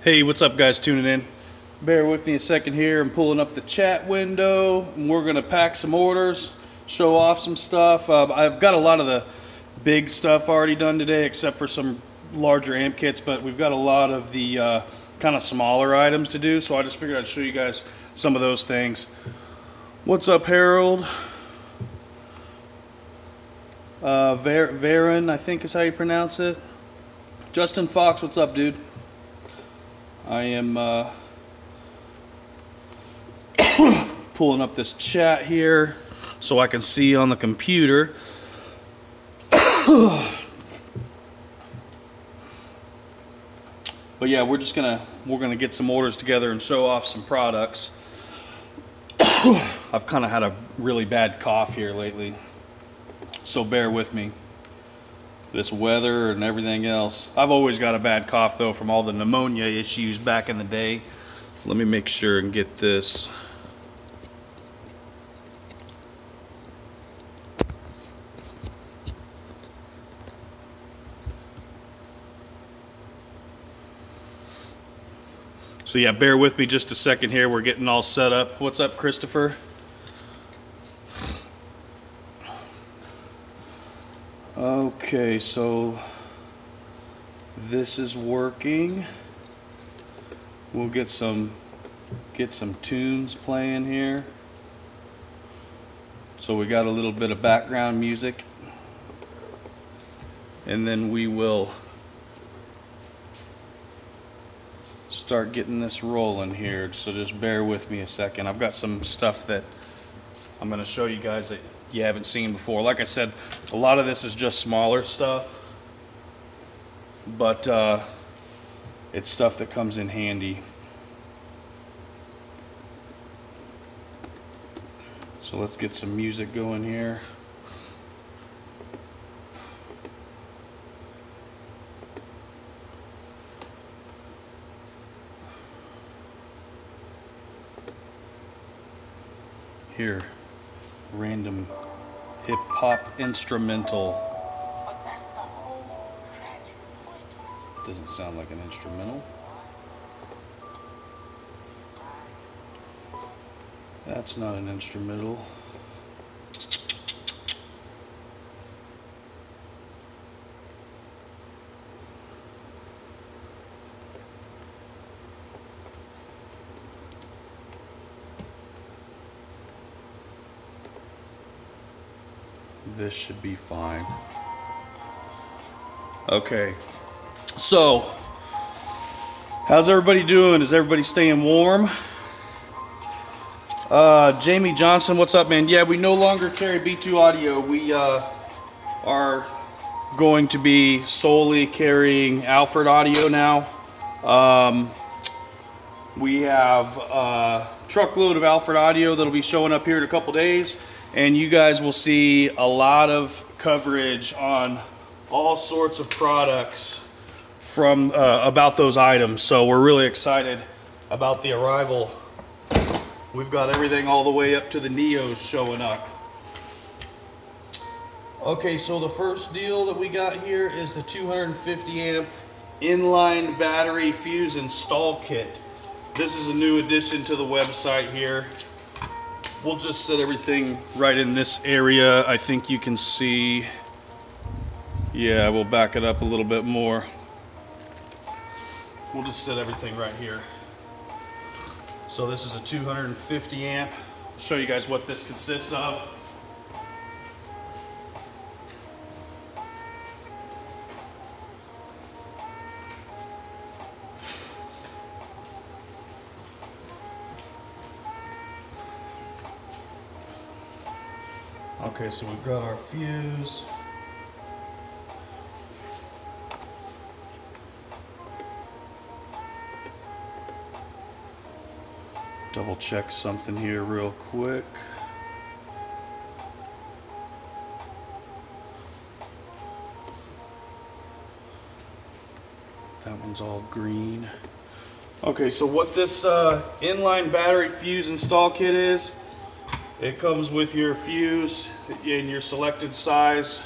Hey, what's up guys tuning in? Bear with me a second here. I'm pulling up the chat window and we're going to pack some orders, show off some stuff. I've got a lot of the big stuff already done today except for some larger amp kits, but we've got a lot of the kind of smaller items to do, so I just figured I'd show you guys some of those things. What's up, Harold? Varen, I think is how you pronounce it. Justin Fox, what's up, dude? I am pulling up this chat here so I can see on the computer. But yeah, we're gonna get some orders together and show off some products. I've kind of had a really bad cough here lately, so bear with me. This weather and everything else. I've always got a bad cough though from all the pneumonia issues back in the day. Let me make sure and get this. So yeah, bear with me just a second here. We're getting all set up. What's up, Christopher? Okay, so this is working. We'll get some tunes playing here. So we got a little bit of background music, and then we will start getting this rolling here. So just bear with me a second. I've got some stuff that I'm going to show you guys that you haven't seen before. Like I said, a lot of this is just smaller stuff, but it's stuff that comes in handy. So let's get some music going here. Here, random hip-hop instrumental. Doesn't sound like an instrumental. That's not an instrumental. This should be fine. Okay, so how's everybody doing? Is everybody staying warm? Jamie Johnson, what's up, man? Yeah, we no longer carry B2 Audio. We are going to be solely carrying Alfred Audio now. We have a truckload of Alfred Audio that'll be showing up here in a couple days, and you guys will see a lot of coverage on all sorts of products from about those items. So we're really excited about the arrival. We've got everything all the way up to the Neos showing up. Okay, so the first deal that we got here is the 250 amp inline battery fuse install kit. This is a new addition to the website here. We'll just set everything right in this area. I think you can see. Yeah, we'll back it up a little bit more. We'll just set everything right here. So this is a 250 amp. I'll show you guys what this consists of. Okay, so we've got our fuse. Double check something here real quick. That one's all green. Okay, so what this inline battery fuse install kit is, it comes with your fuse in your selected size.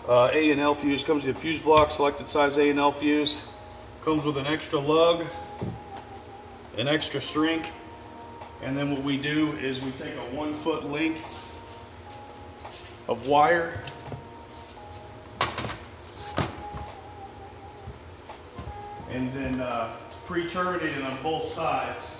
A and L fuse comes with a fuse block, selected size A and L fuse. Comes with an extra lug, an extra shrink, and then what we do is we take a 1 foot length of wire, and then pre-terminated on both sides.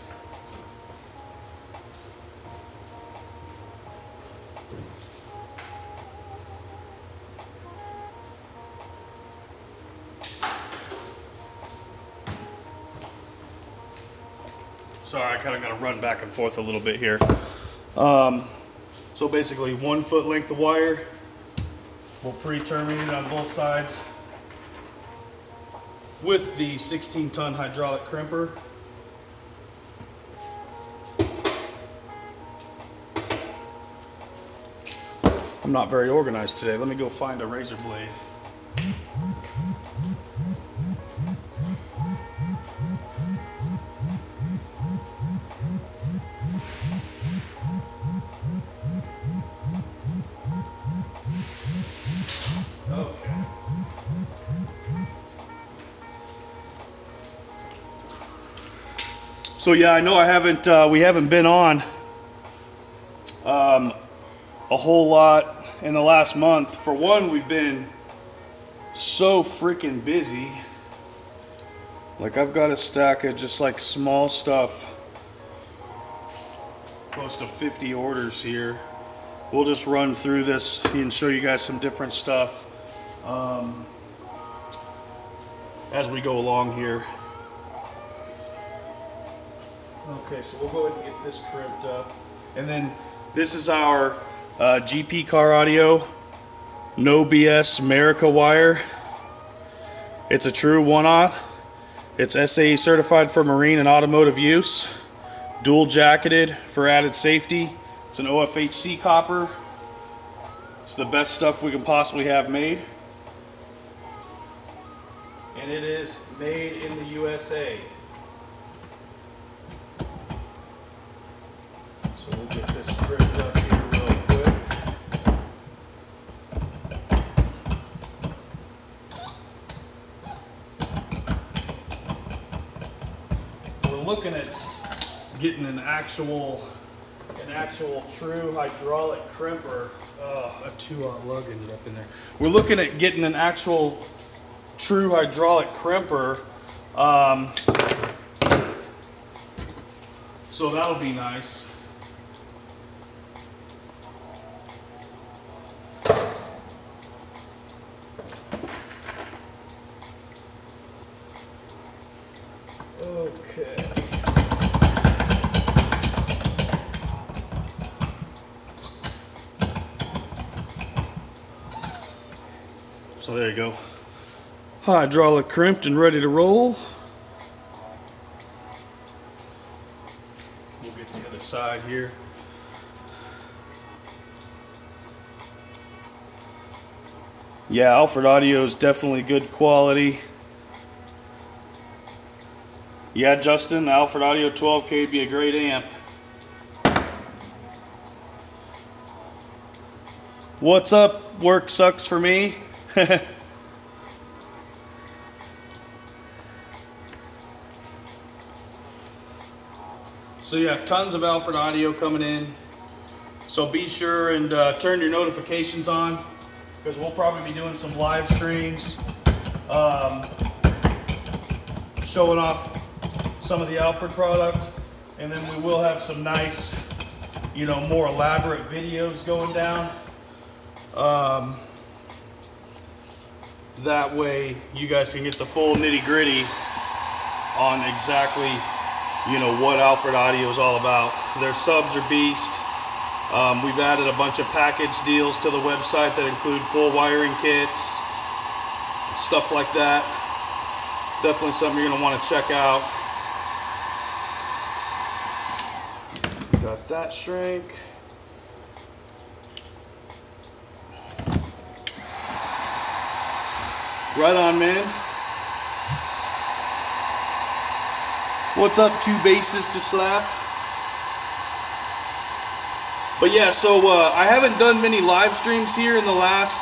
Sorry, I kind of got to run back and forth a little bit here. So basically 1 foot length of wire. We'll pre-terminate on both sides with the 16-ton hydraulic crimper. I'm not very organized today. Let me go find a razor blade. Okay. So yeah, I know we haven't been on a whole lot in the last month. For one, we've been so freaking busy. Like, I've got a stack of just like small stuff, close to 50 orders here. We'll just run through this and show you guys some different stuff as we go along here. Okay, so we'll go ahead and get this crimped up. And then this is our GP Car Audio No BS America wire. It's a true 1/0. It's SAE certified for marine and automotive use. Dual jacketed for added safety. It's an OFHC copper. It's the best stuff we can possibly have made. And it is made in the USA. So we'll get this crimped up here real quick. We're looking at getting an actual true hydraulic crimper. A 2/0 lug ended up in there. We're looking at getting an actual true hydraulic crimper. So that'll be nice. Okay. So there you go. Hydraulic crimped and ready to roll. We'll get the other side here. Yeah, Alfred Audio is definitely good quality. Yeah, Justin, Alfred Audio 12K would be a great amp. What's up? Work sucks for me. So yeah, tons of Alfred Audio coming in. So be sure and turn your notifications on, because we'll probably be doing some live streams showing off some of the Alfred product, and then we will have some nice, you know, more elaborate videos going down. That way you guys can get the full nitty-gritty on exactly, you know, what Alfred Audio is all about. Their subs are beast. We've added a bunch of package deals to the website that include full wiring kits, stuff like that. Definitely something you're going to want to check out. Got that shrink. Right on, man. What's up, two basses to slap? But yeah, so I haven't done many live streams here in the last,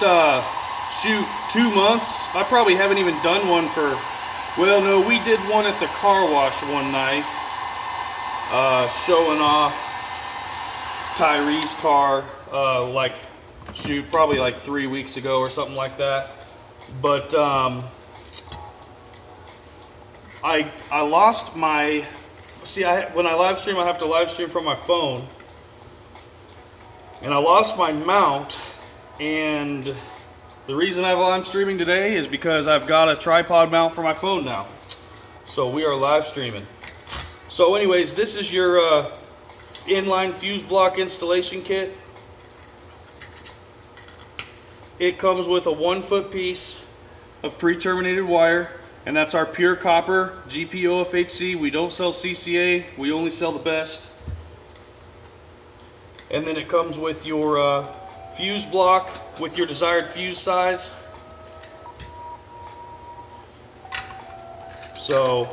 shoot, 2 months. I probably haven't even done one for Well, no, we did one at the car wash one night, showing off Tyree's car, probably like 3 weeks ago or something like that. But I lost my, when I live stream, I have to live stream from my phone, and I lost my mount, and the reason I'm live streaming today is because I've got a tripod mount for my phone now. So we are live streaming. So anyways, this is your inline fuse block installation kit. It comes with a 1-foot piece of pre-terminated wire, and that's our pure copper GPOFHC. We don't sell CCA, we only sell the best. And then it comes with your fuse block with your desired fuse size. So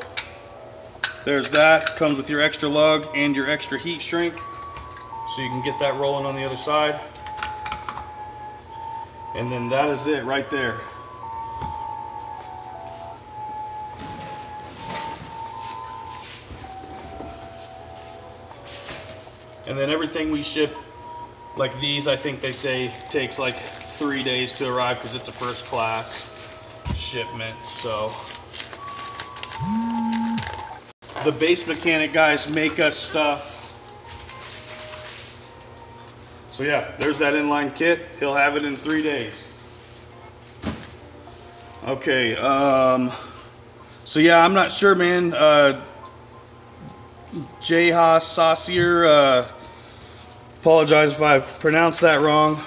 there's that. Comes with your extra lug and your extra heat shrink, so you can get that rolling on the other side. And then that is it right there. And then everything we ship, like these, I think they say takes like 3 days to arrive because it's a first class shipment. So the Base Mechanic guys make us stuff. So yeah, there's that inline kit. He'll have it in 3 days. Okay, so yeah, I'm not sure, man. Jayha Saucier, apologize if I pronounced that wrong.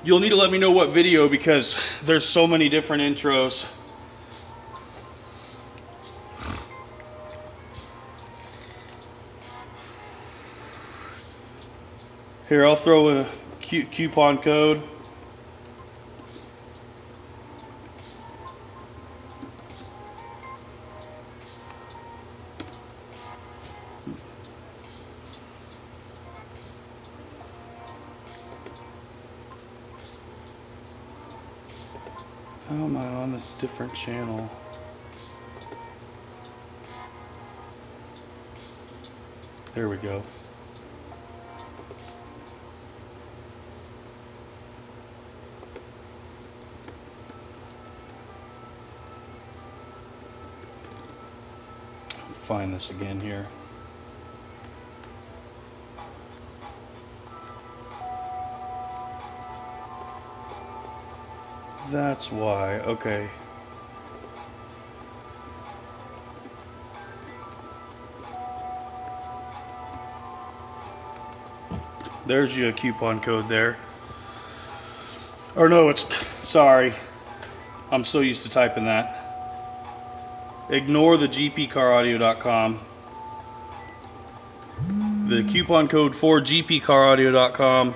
You'll need to let me know what video, because there's so many different intros. Here, I'll throw in a coupon code. How am I on this different channel? There we go. Find this again here. That's why. Okay. There's your coupon code there. Or no, sorry. I'm so used to typing that. Ignore the gpcaraudio.com. The coupon code for gpcaraudio.com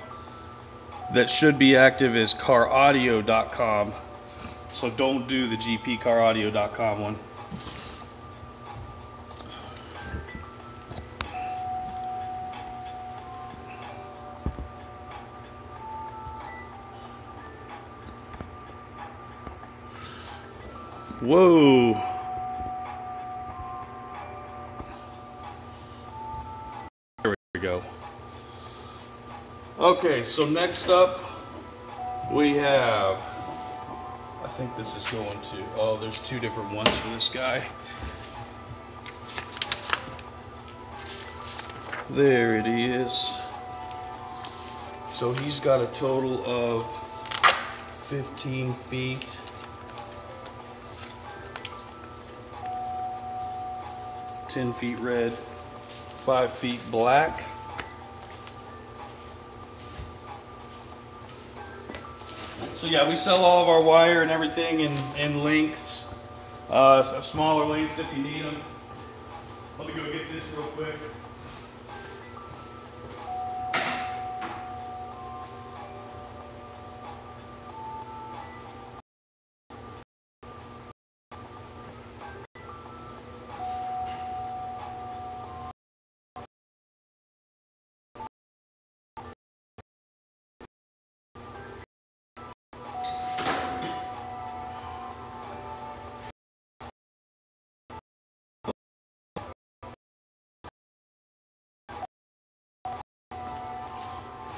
that should be active is caraudio.com. So don't do the gpcaraudio.com one. Whoa. There we go. Okay, so next up we have, I think this is going to, oh, there's 2 different ones for this guy. There it is. So he's got a total of 15 feet. 10 feet red, 5 feet black. So yeah, we sell all of our wire and everything in lengths, smaller lengths if you need them. Let me go get this real quick.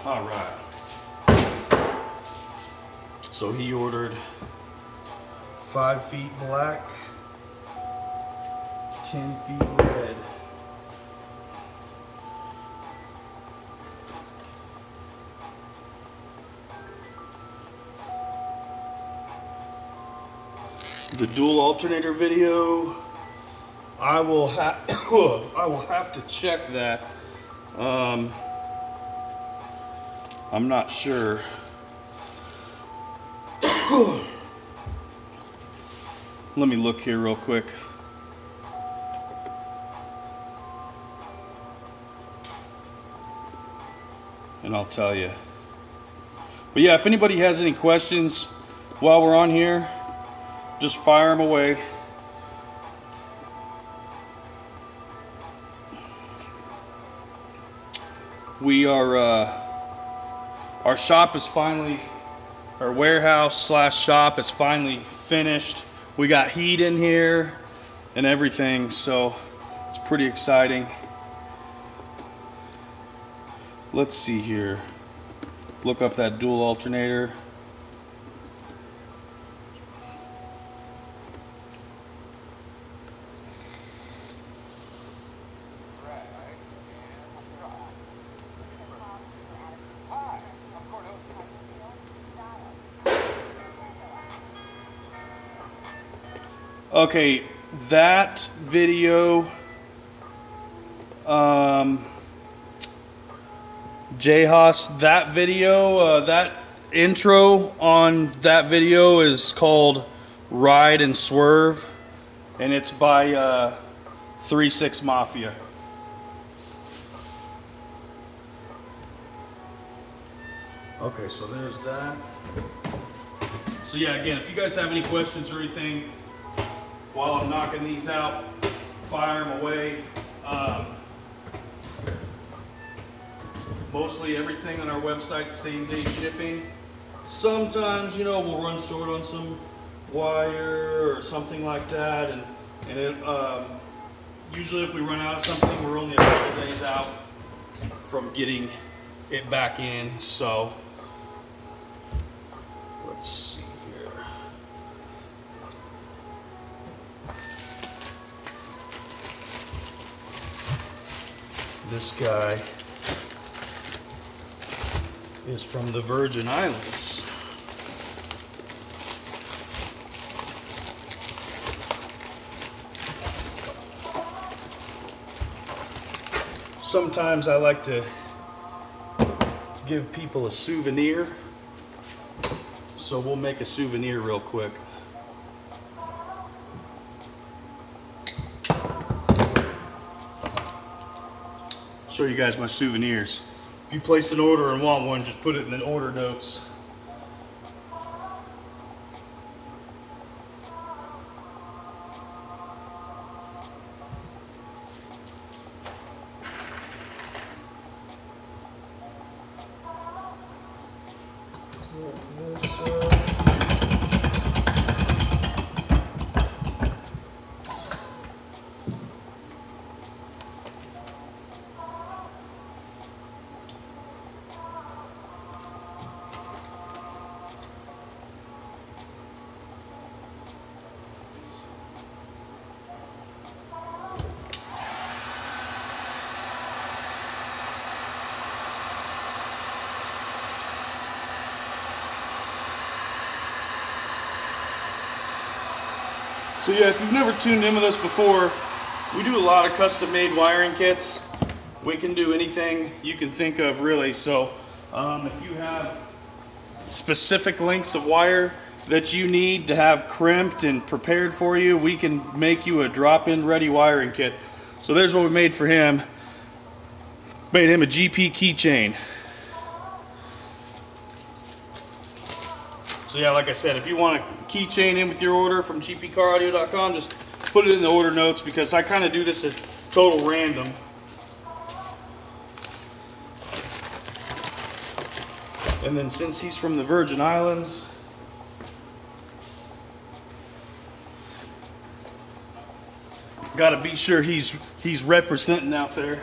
All right. So he ordered 5 feet black, 10 feet red. The dual alternator video, I will have to check that. I'm not sure. Let me look here real quick. And I'll tell you. But yeah, if anybody has any questions while we're on here, just fire them away. We are, our shop is finally, our warehouse slash shop is finally finished. We got heat in here and everything, so it's pretty exciting. Let's see here. Look up that dual alternator. Okay, that video, J-Haas, that video, that intro on that video is called Ride and Swerve, and it's by 3-6 Mafia. Okay, so there's that. So yeah, again, if you guys have any questions or anything, while I'm knocking these out, fire them away. Mostly everything on our website, same day shipping. Sometimes, you know, we'll run short on some wire or something like that, and it, usually if we run out of something, we're only a couple days out from getting it back in. So let's see. This guy is from the Virgin Islands. Sometimes I like to give people a souvenir, so we'll make a souvenir real quick. Show you guys my souvenirs. If you place an order and want one, just put it in the order notes. So yeah, if you've never tuned in with us before, we do a lot of custom-made wiring kits. We can do anything you can think of, really. So if you have specific lengths of wire that you need to have crimped and prepared for you, we can make you a drop-in ready wiring kit. So there's what we made for him. Made him a GP keychain. So yeah, like I said, if you want a keychain in with your order from gpcaraudio.com, just put it in the order notes, because I kind of do this at total random. And then since he's from the Virgin Islands, gotta be sure he's representing out there.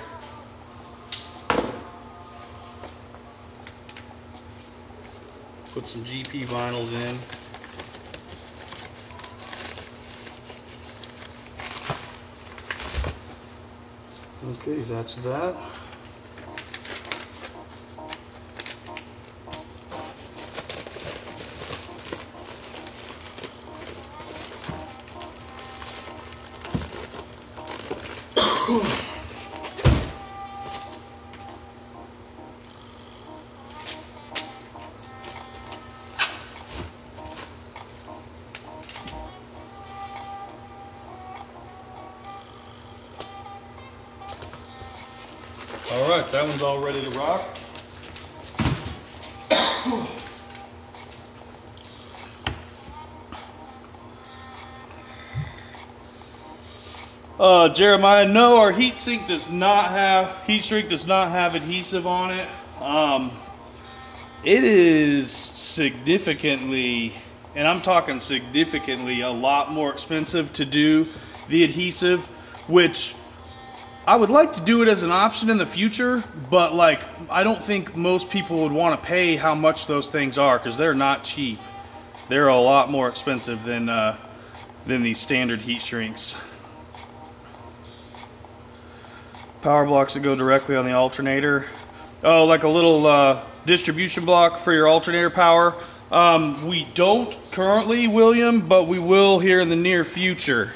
Put some GP vinyls in. Okay, that's that. All right, that one's all ready to rock. Jeremiah, no, our heat shrink does not have adhesive on it. It is significantly, and I'm talking significantly, a lot more expensive to do the adhesive, which I would like to do it as an option in the future, but like I don't think most people would want to pay how much those things are because they're not cheap. They're a lot more expensive than these standard heat shrinks. Power blocks that go directly on the alternator. Oh, like a little distribution block for your alternator power. We don't currently, William, but we will here in the near future.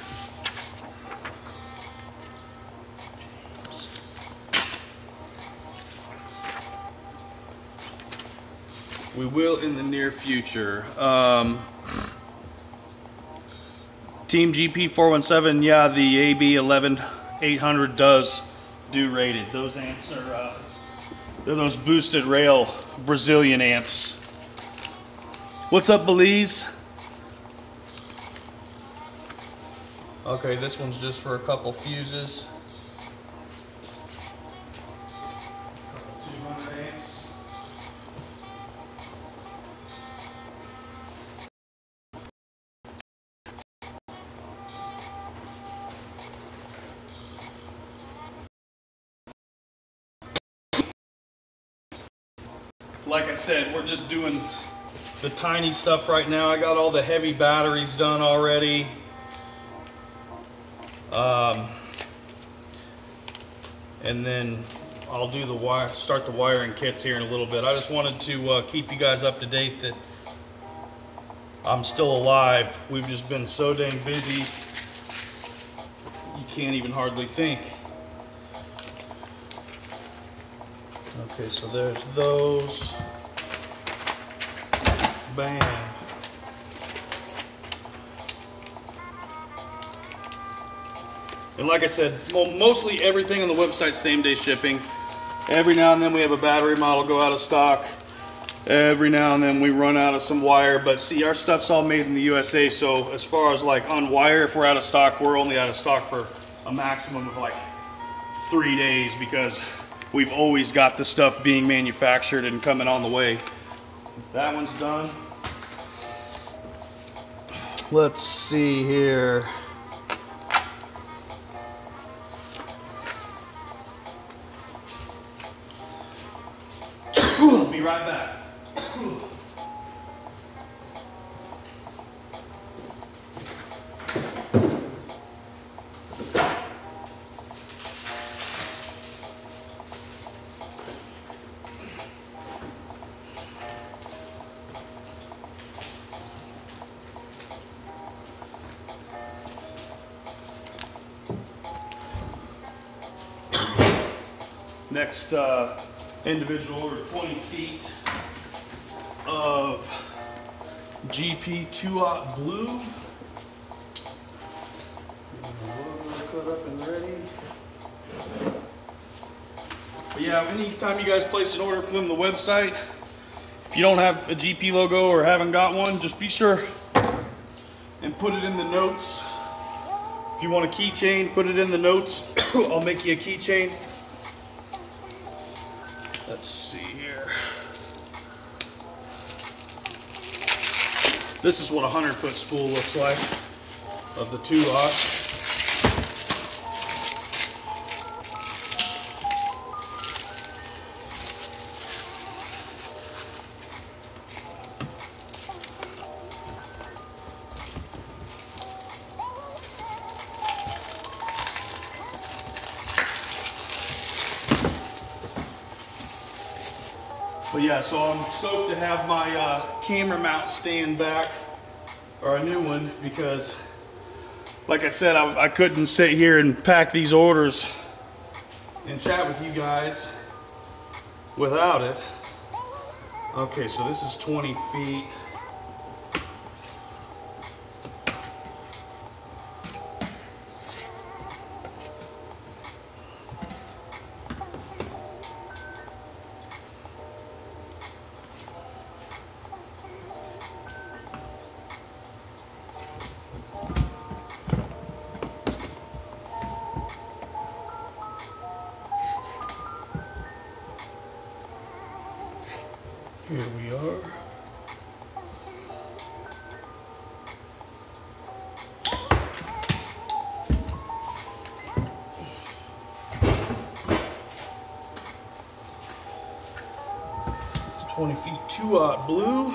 We will in the near future. Team GP417, yeah, the AB11800 does do rated. Those amps are, they're those boosted rail Brazilian amps. What's up, Belize? Okay, this one's just for a couple fuses. 200 amps. Like I said, we're just doing the tiny stuff right now. I got all the heavy batteries done already. And then I'll do the start the wiring kits here in a little bit. I just wanted to keep you guys up to date that I'm still alive. We've just been so dang busy, you can't even hardly think. Okay, so there's those. Bam. And like I said, mostly everything on the website same day shipping. Every now and then we have a battery model go out of stock. Every now and then we run out of some wire, but see, our stuff's all made in the USA, so as far as like on wire, if we're out of stock, we're only out of stock for a maximum of like 3 days because we've always got the stuff being manufactured and coming on the way. That one's done. Let's see here. I'll be right back. Next individual ordered 20 feet of GP 2-aught blue. Cut up and ready. But yeah, anytime you guys place an order from the website, if you don't have a GP logo or haven't got one, just be sure and put it in the notes. If you want a keychain, put it in the notes. I'll make you a keychain. Let's see here. This is what a 100-foot spool looks like of the 2-aught. But yeah, so I'm stoked to have my camera mount stand back, or a new one, because like I said, I couldn't sit here and pack these orders and chat with you guys without it. Okay, so this is 20 feet. Here we are. It's 20 feet 2-aught blue.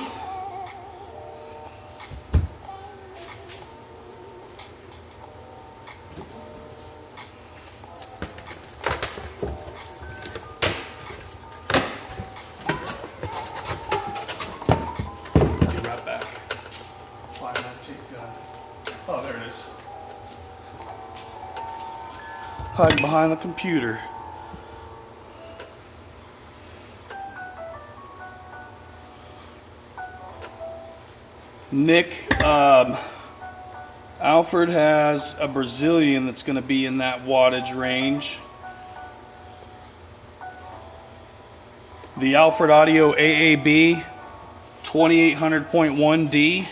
Oh, there it is. Hiding behind the computer. Nick, Alfred has a Brazilian that's going to be in that wattage range. The Alfred Audio AAB 2800.1D.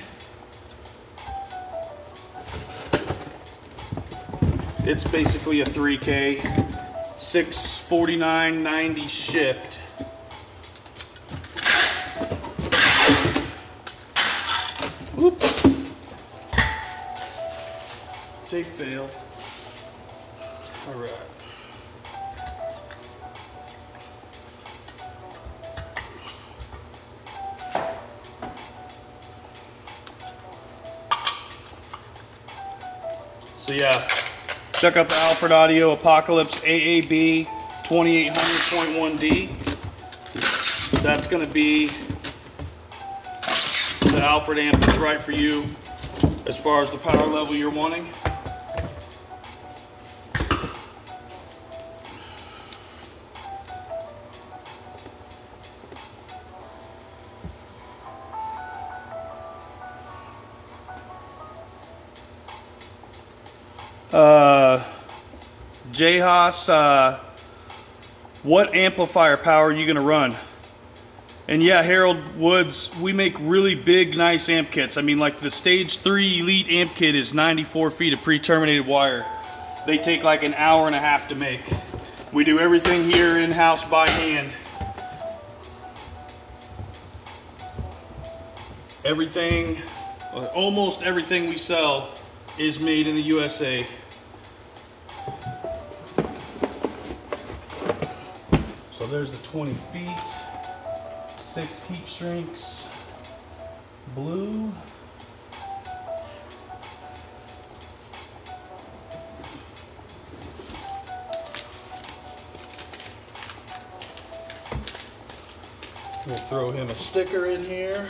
It's basically a 3K, $649.90 shipped. Oops. Take fail. All right. So yeah. Check out the Alfred Audio Apocalypse AAB 2800.1D. That's going to be the Alfred amp that's right for you as far as the power level you're wanting. J-Haas, what amplifier power are you going to run? And yeah, Harold Woods, we make really big, nice amp kits. I mean, like the Stage 3 Elite amp kit is 94 feet of pre-terminated wire. They take like an hour and a half to make. We do everything here in-house by hand. Everything, almost everything we sell is made in the USA. So there's the 20 feet, 6 heat shrinks, blue. We'll throw him a sticker in here.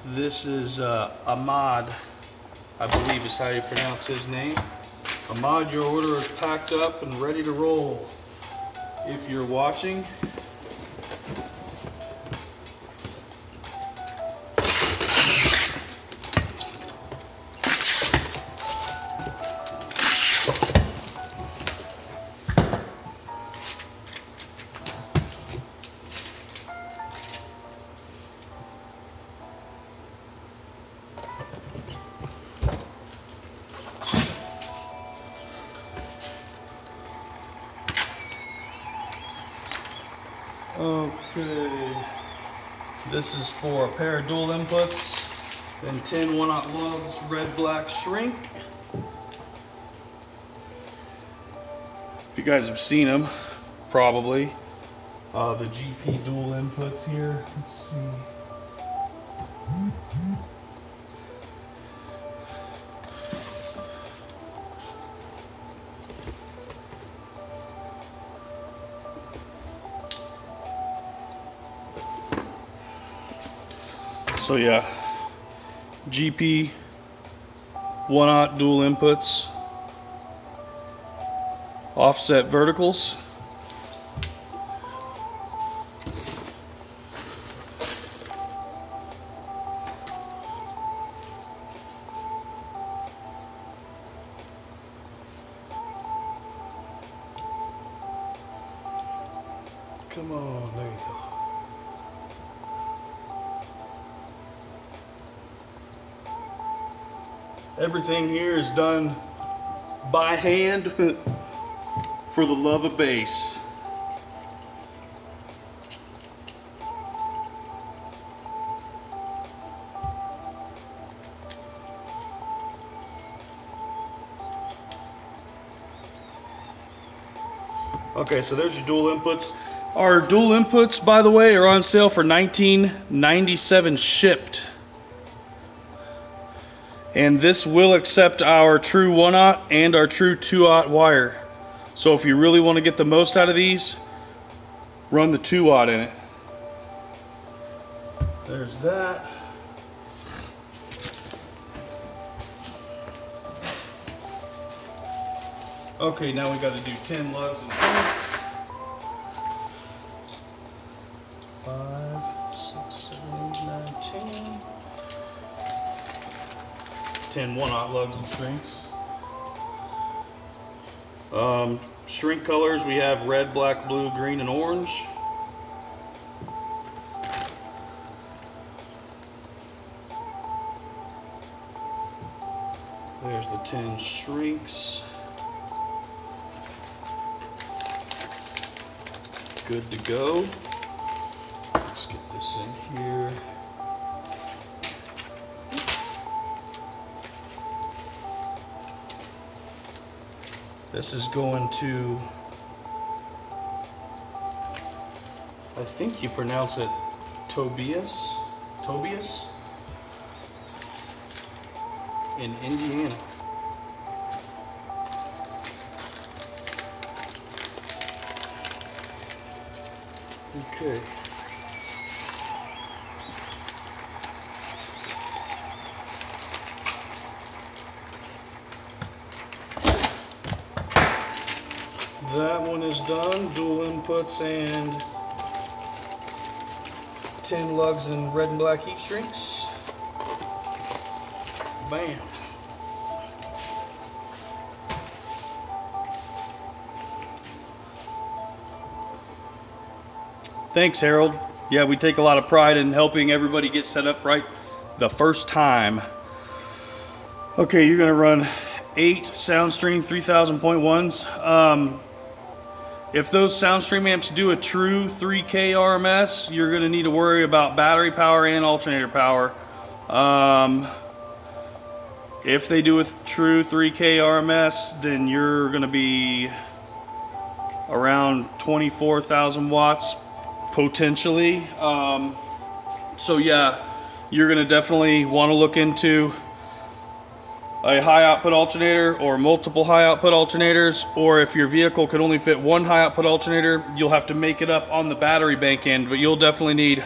This is Ahmad, I believe is how you pronounce his name. Ahmad, your order is packed up and ready to roll. If you're watching, okay, this is for a pair of dual inputs, then 10 1-aught lugs, red, black shrink. If you guys have seen them, probably. The GP dual inputs here, let's see. So yeah, GP 1/0 dual inputs, offset verticals. Come on, there you go. Everything here is done by hand for the love of bass. Okay, so there's your dual inputs. Our dual inputs, by the way, are on sale for $19.97 shipped. And this will accept our true 1/0 and our true 2/0 wire. So if you really want to get the most out of these, run the 2/0 in it. There's that. Okay, now we got to do 10 lugs and shrinks. 5, 6, 7, 8, 9, 10. 10 1/0 lugs and shrinks. Shrink colors, we have red, black, blue, green, and orange. There's the 10 shrinks. Good to go. Let's get this in here. This is going to, I think you pronounce it Tobias in Indiana. Okay. That one is done. Dual inputs and 10 lugs and red and black heat shrinks. Bam. Thanks, Harold. Yeah, we take a lot of pride in helping everybody get set up right the first time. Okay, you're gonna run 8 Soundstream 3000.1s. If those Soundstream amps do a true 3K RMS, you're going to need to worry about battery power and alternator power. If they do a true 3K RMS, then you're going to be around 24,000 watts potentially. So yeah, you're going to definitely want to look into a high output alternator or multiple high output alternators, or if your vehicle could only fit one high output alternator, you'll have to make it up on the battery bank end, but you'll definitely need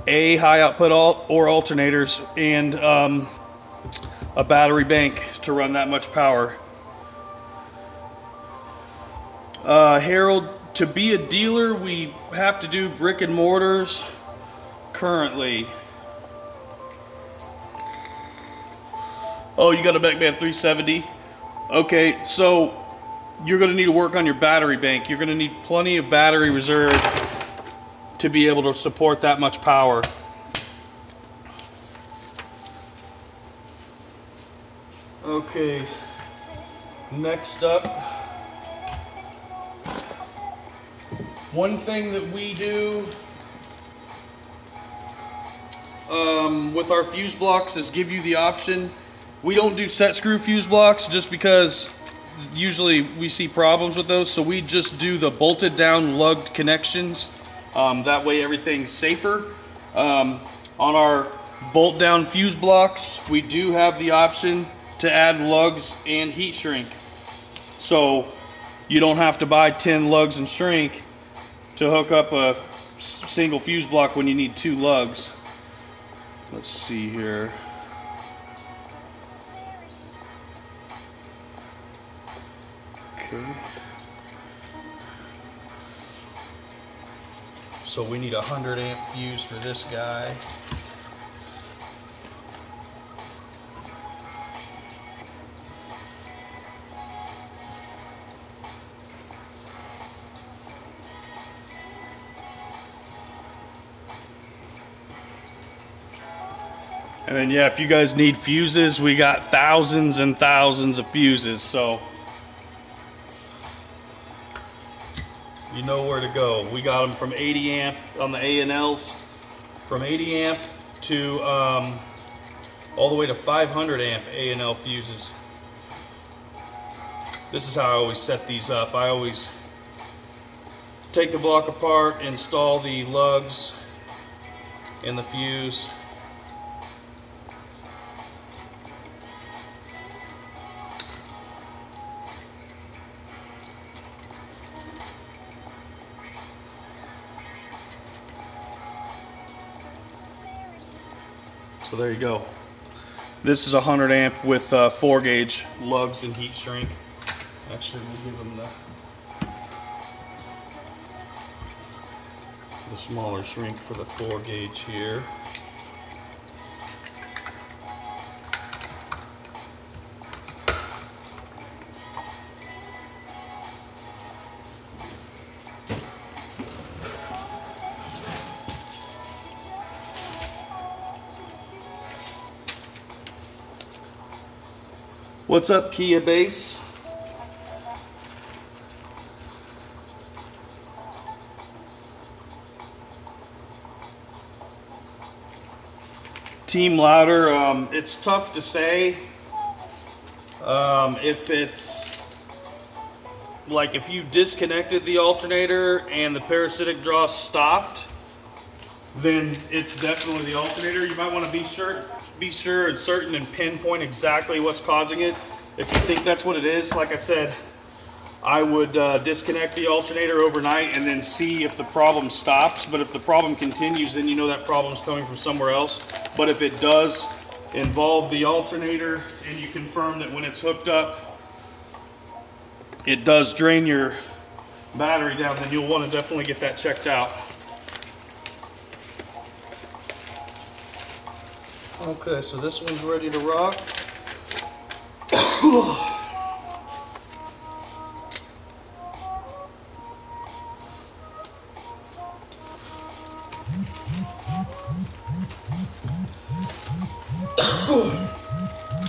a high output or alternators and a battery bank to run that much power. Harold, to be a dealer, we have to do brick and mortars currently. Oh, you got a Beckman 370? Okay, so you're going to need to work on your battery bank. You're going to need plenty of battery reserve to be able to support that much power. Okay, next up, one thing that we do with our fuse blocks is give you the option. We don't do set screw fuse blocks just because usually we see problems with those, so we just do the bolted down lugged connections. That way everything's safer. On our bolt down fuse blocks, we do have the option to add lugs and heat shrink. So you don't have to buy 10 lugs and shrink to hook up a single fuse block when you need 2 lugs. Let's see here. Okay. So we need a 100 amp fuse for this guy. And then yeah, if you guys need fuses, we got thousands and thousands of fuses, so you know where to go. We got them from 80 amp on the A&Ls, from 80 amp to all the way to 500 amp A&L fuses. This is how I always set these up. I always take the block apart, install the lugs in the fuse. So there you go. This is a 100 amp with 4 gauge lugs and heat shrink. Actually, we'll give them the smaller shrink for the 4 gauge here. What's up, Kia Base? Team louder, it's tough to say if it's like if you disconnected the alternator and the parasitic draw stopped, then it's definitely the alternator. You might want to be sure and certain and pinpoint exactly what's causing it. If you think that's what it is, like I said, I would disconnect the alternator overnight and then see if the problem stops. But if the problem continues, then you know that problem's coming from somewhere else. But if it does involve the alternator and you confirm that when it's hooked up it does drain your battery down, then you'll want to definitely get that checked out. Okay, so this one's ready to rock.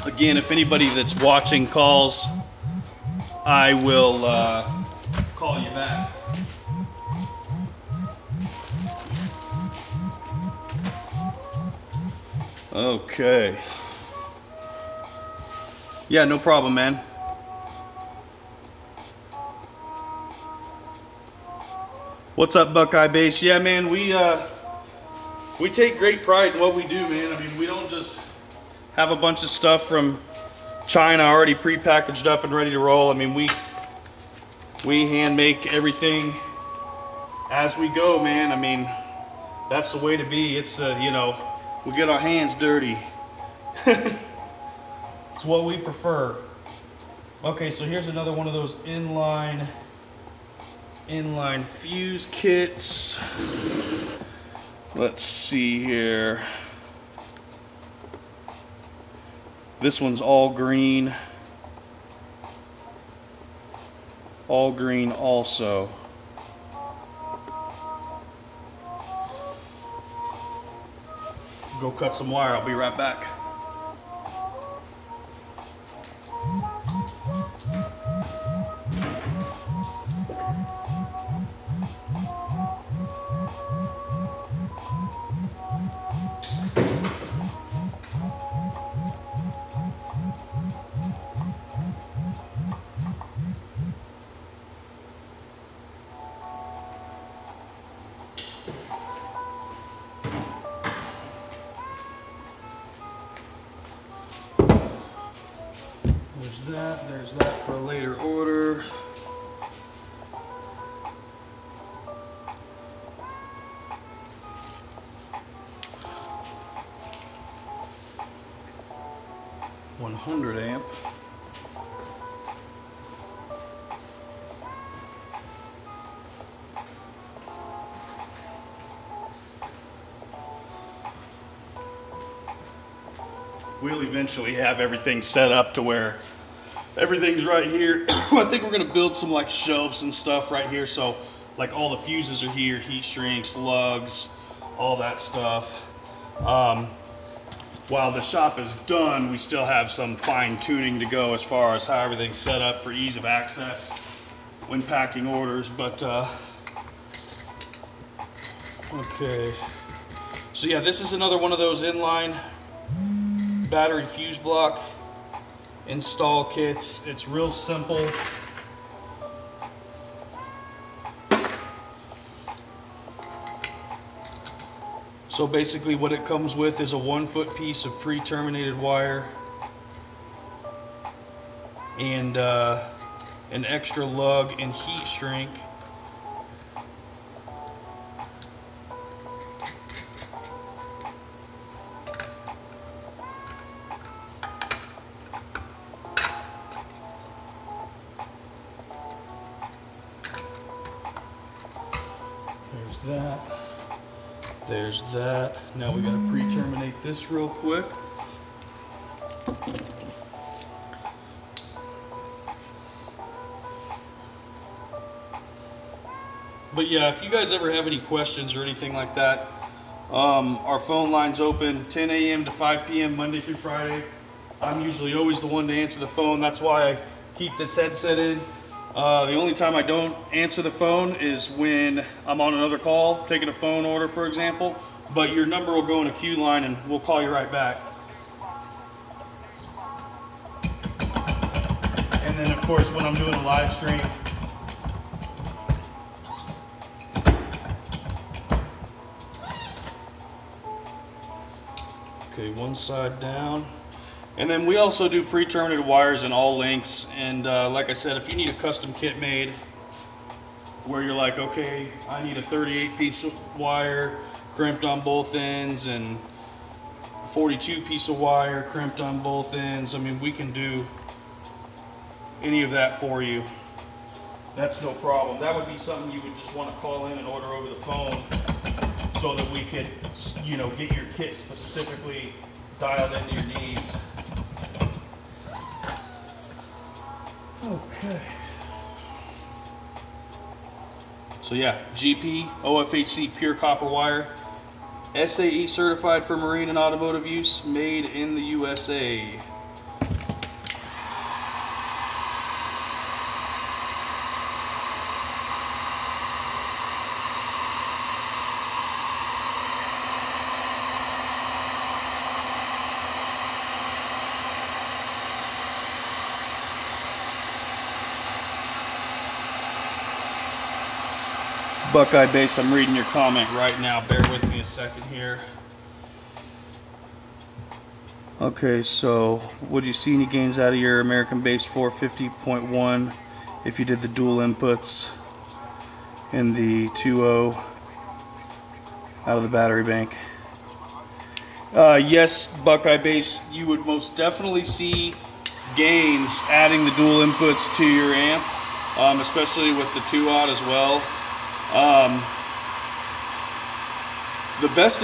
Again, if anybody that's watching calls, I will call you back. Okay. Yeah, no problem, man. What's up, Buckeye Base? Yeah, man, we take great pride in what we do, man. I mean, we don't just have a bunch of stuff from China already pre-packaged up and ready to roll. I mean, we hand make everything as we go, man. I mean, that's the way to be. It's you know, we get our hands dirty. It's what we prefer. Okay, so here's another one of those inline fuse kits. Let's see here. This one's all green. All green also. Go cut some wire. I'll be right back. There's that for a later order. 100 amp. We'll eventually have everything set up to where everything's right here. I think we're gonna build some like shelves and stuff right here, so like all the fuses are here, heat shrinks, lugs, all that stuff. While the shop is done, we still have some fine tuning to go as far as how everything's set up for ease of access when packing orders, but okay. So yeah, this is another one of those inline battery fuse block install kits. It's real simple. So basically what it comes with is a 1-foot piece of pre-terminated wire and an extra lug and heat shrink. There's that. There's that. Now we gotta pre-terminate this real quick. But yeah, if you guys ever have any questions or anything like that, our phone line's open 10 a.m. to 5 p.m. Monday through Friday. I'm usually always the one to answer the phone. That's why I keep this headset in. The only time I don't answer the phone is when I'm on another call, taking a phone order, for example. But your number will go in a queue line and we'll call you right back. And then, of course, when I'm doing a live stream, okay, one side down. And then we also do pre-terminated wires in all lengths. And like I said, if you need a custom kit made where you're like, okay, I need a 38 piece of wire crimped on both ends and 42 piece of wire crimped on both ends, I mean, we can do any of that for you. That's no problem. That would be something you would just want to call in and order over the phone so that we could, you know, get your kit specifically dialed into your needs. Okay. So yeah, GP OFHC pure copper wire, SAE certified for marine and automotive use, made in the USA. Buckeye Base, I'm reading your comment right now. Bear with me a second here. Okay, so would you see any gains out of your American Base 450.1 if you did the dual inputs and the 2.0 out of the battery bank? Yes, Buckeye Base, you would most definitely see gains adding the dual inputs to your amp, especially with the 2-aught as well. The best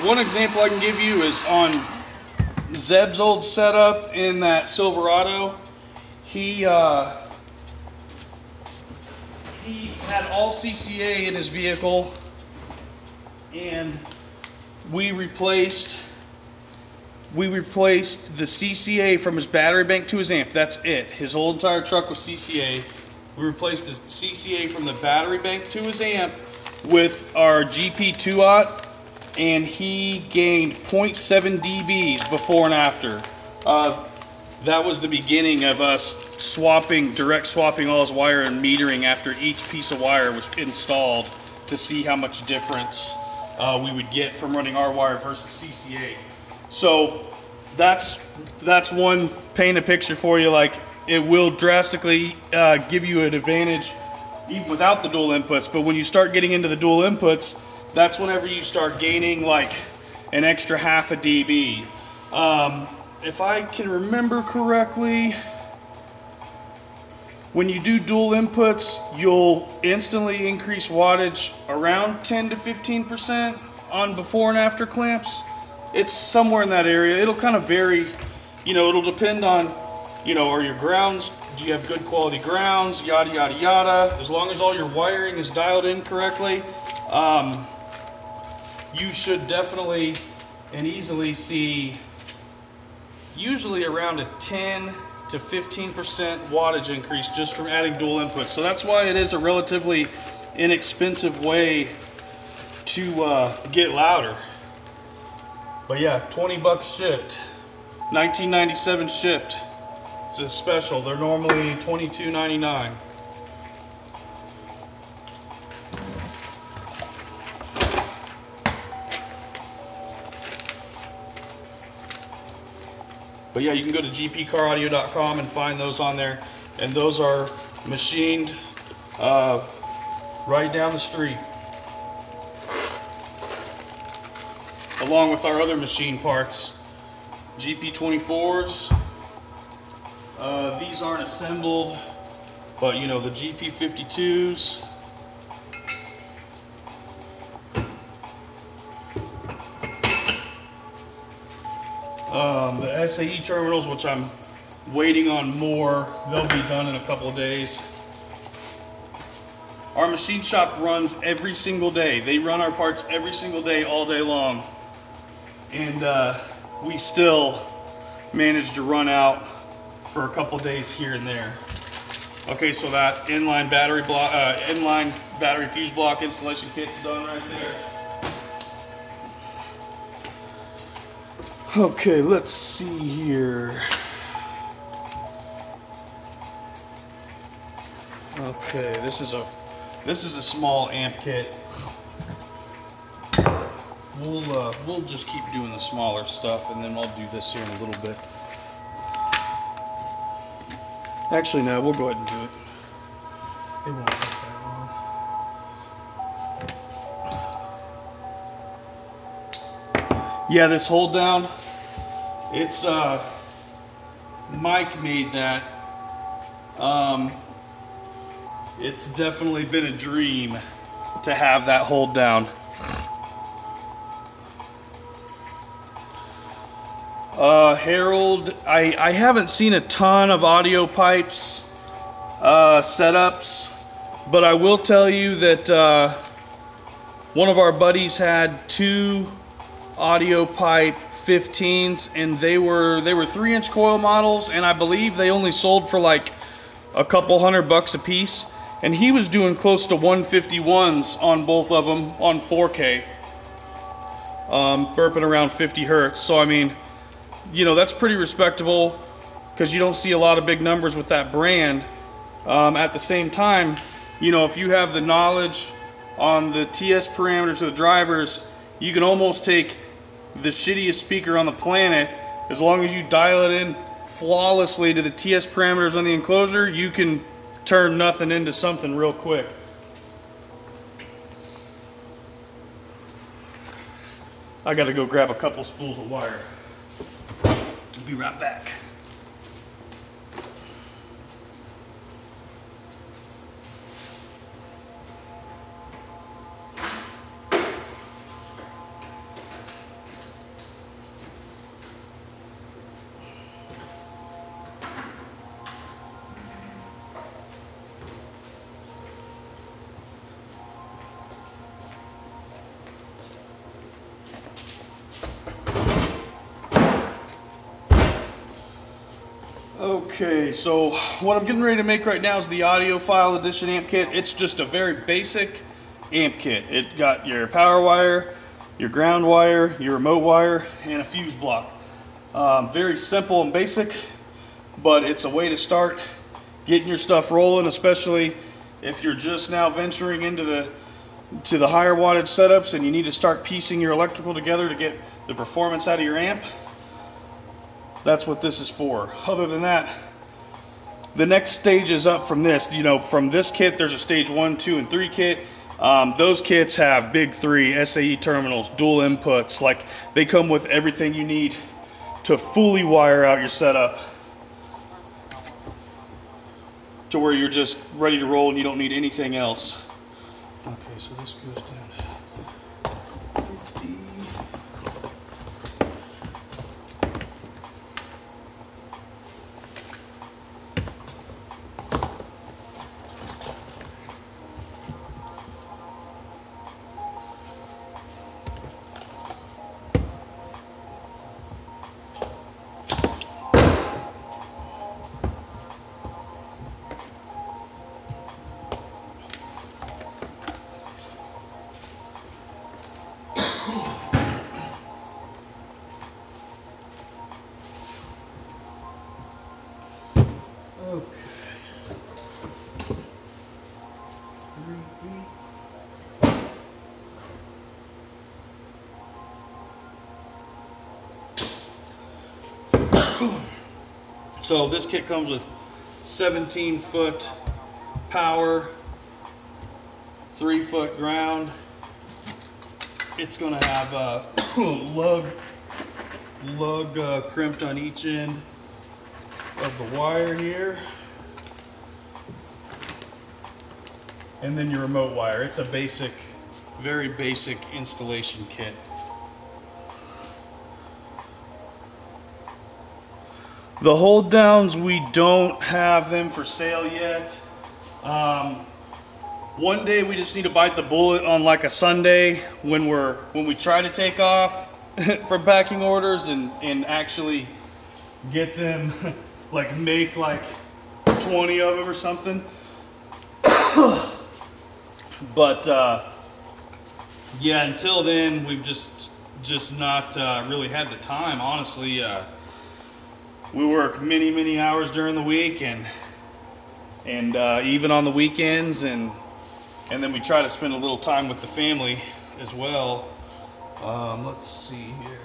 one example I can give you is on Zeb's old setup in that Silverado. He had all CCA in his vehicle, and we replaced the CCA from his battery bank to his amp. That's it. His whole entire truck was CCA. We replaced the CCA from the battery bank to his amp with our GP 2-aught, and he gained 0.7 dBs before and after. That was the beginning of us direct swapping all his wire and metering after each piece of wire was installed to see how much difference we would get from running our wire versus CCA. So that's one, paint a picture for you. Like, it will drastically give you an advantage even without the dual inputs, but when you start getting into the dual inputs, that's whenever you start gaining like an extra half a dB. if I can remember correctly, when you do dual inputs, you'll instantly increase wattage around 10 to 15% on before and after clamps. It's somewhere in that area. It'll kind of vary, you know, it'll depend on, you know, are your grounds, do you have good quality grounds, yada, yada, yada. As long as all your wiring is dialed in correctly, you should definitely and easily see usually around a 10 to 15% wattage increase just from adding dual inputs. So that's why it is a relatively inexpensive way to get louder. But yeah, 20 bucks shipped, 1997 shipped. It's a special. They're normally $22.99. But yeah, you can go to gpcaraudio.com and find those on there. And those are machined right down the street, along with our other machine parts. GP24s. These aren't assembled, but you know, the GP52s. The SAE terminals, which I'm waiting on more, they'll be done in a couple of days. Our machine shop runs every single day. They run our parts every single day, all day long. And we still manage to run out for a couple days here and there. Okay, so that inline battery fuse block installation kit's done right there. Okay, let's see here. Okay, this is a small amp kit. We'll just keep doing the smaller stuff, and then I'll do this here in a little bit. Actually, no, we'll go ahead and do it. It won't take that long. Yeah, this hold down, it's Mike made that. It's definitely been a dream to have that hold down. Harold, I haven't seen a ton of audio pipes setups, but I will tell you that one of our buddies had two audio pipe 15s, and they were 3-inch coil models, and I believe they only sold for like a couple $100 a piece, and he was doing close to 151s on both of them on 4K, burping around 50 hertz. So I mean, you know, that's pretty respectable because you don't see a lot of big numbers with that brand. At the same time, you know, if you have the knowledge on the TS parameters of the drivers, you can almost take the shittiest speaker on the planet. As long as you dial it in flawlessly to the TS parameters on the enclosure, you can turn nothing into something real quick. I gotta go grab a couple spools of wire. I'll be right back. Okay, so what I'm getting ready to make right now is the Audiophile Edition amp kit. It's just a very basic amp kit. It got your power wire, your ground wire, your remote wire, and a fuse block. Very simple and basic, but it's a way to start getting your stuff rolling, especially if you're just now venturing into the higher wattage setups and you need to start piecing your electrical together to get the performance out of your amp. That's what this is for. Other than that, the next stage is up from this. You know, from this kit, there's a stage 1, 2, and 3 kit. Those kits have big 3 SAE terminals, dual inputs. Like, they come with everything you need to fully wire out your setup to where you're just ready to roll and you don't need anything else. Okay, so this goes down to 50. Okay. 3 feet. So this kit comes with 17-foot power, 3-foot ground. It's going to have a lug crimped on each end of the wire here, and then your remote wire. It's a basic, very basic installation kit. The hold downs, we don't have them for sale yet. One day we just need to bite the bullet on like a Sunday when we try to take off from packing orders and actually get them like make like 20 of them or something. But yeah, until then we've just not really had the time, honestly. We work many hours during the week and even on the weekends, and then we try to spend a little time with the family as well. Let's see here.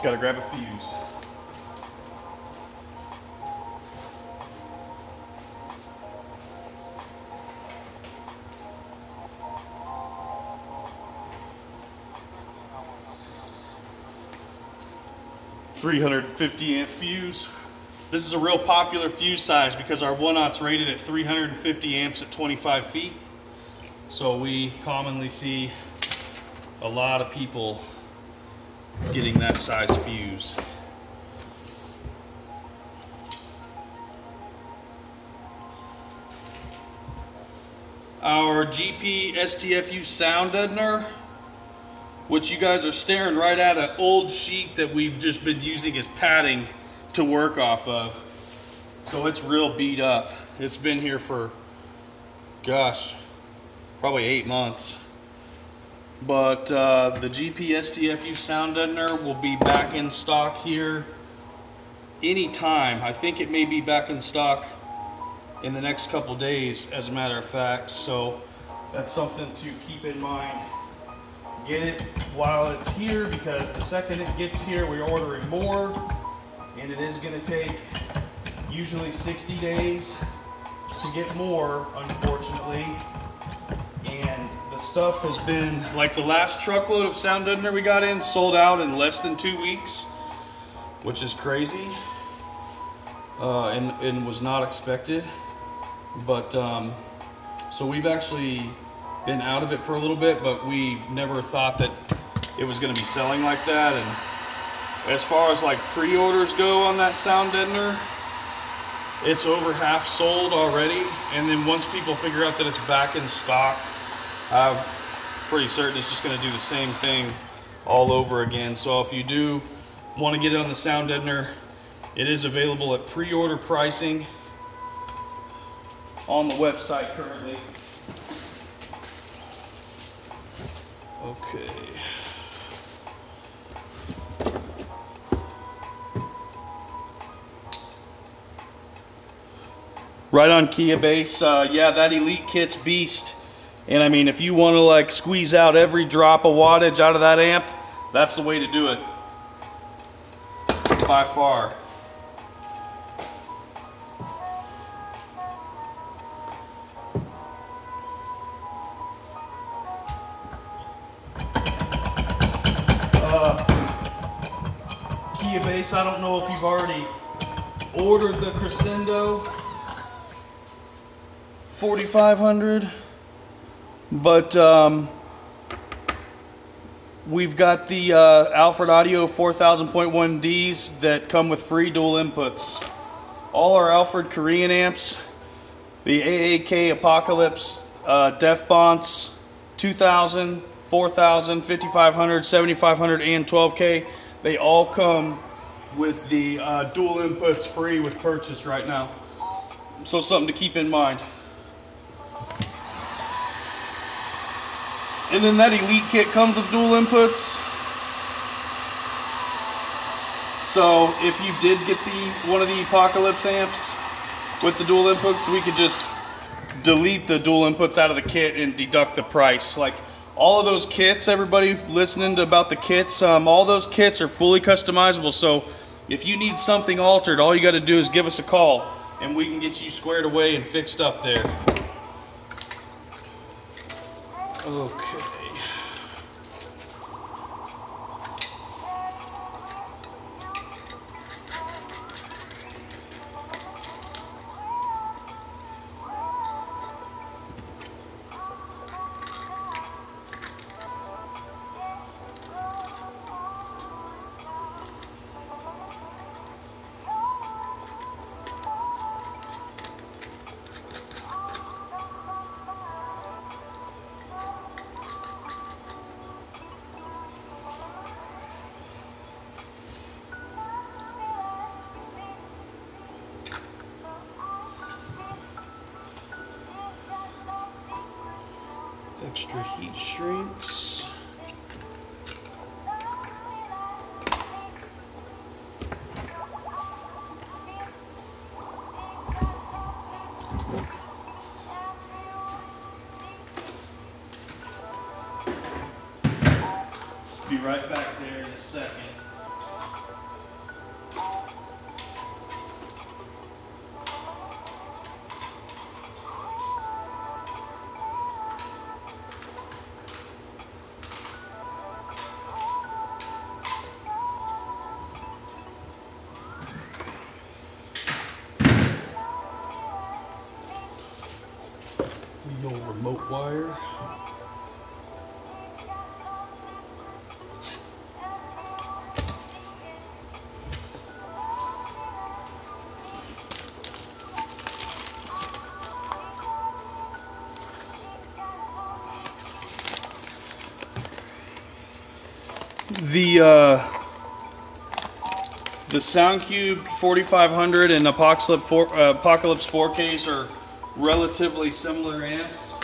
Gotta grab a fuse. $350 amp fuse. This is a real popular fuse size because our 1-augh's rated at 350 amps at 25 feet. So we commonly see a lot of people getting that size fuse. Our GP STFU sound deadener, which you guys are staring right at, an old sheet that we've just been using as padding to work off of. So it's real beat up. It's been here for, gosh, probably 8 months. But the GP STFU sound deadener will be back in stock here anytime. I think it may be back in stock in the next couple days, as a matter of fact. So that's something to keep in mind. Get it while it's here, because the second it gets here, we're ordering more, and it is going to take usually 60 days to get more, unfortunately. And the stuff has been, like the last truckload of sound deadener we got in, sold out in less than 2 weeks, which is crazy, and was not expected. But so we've actually been out of it for a little bit, but we never thought that it was going to be selling like that. And as far as like pre-orders go on that sound deadener, it's over half sold already. And then once people figure out that it's back in stock, I'm pretty certain it's just going to do the same thing all over again. So if you do want to get it on the sound deadener, it is available at pre-order pricing on the website currently. Okay. Right on Kia base. Yeah, that Elite kit's beast. And I mean, if you want to like squeeze out every drop of wattage out of that amp, that's the way to do it. By far. Kia base. I don't know if you've already ordered the Crescendo 4500, but we've got the Alfred Audio 4000.1Ds that come with free dual inputs. All our Alfred Korean amps, the AAK Apocalypse, Def Bonts 2000, 4000, 5500, 7500, and 12K, they all come with the dual inputs free with purchase right now. So something to keep in mind. And then that Elite kit comes with dual inputs. So if you did get one of the Apocalypse amps with the dual inputs, we could just delete the dual inputs out of the kit and deduct the price. Like all of those kits, everybody listening to about the kits, all those kits are fully customizable. So if you need something altered, all you got to do is give us a call and we can get you squared away and fixed up there. Okay. Extra heat shrinks. Be right back there in a second. The old remote wire. The Soundcube 4500 and Apocalypse 4Ks are relatively similar amps.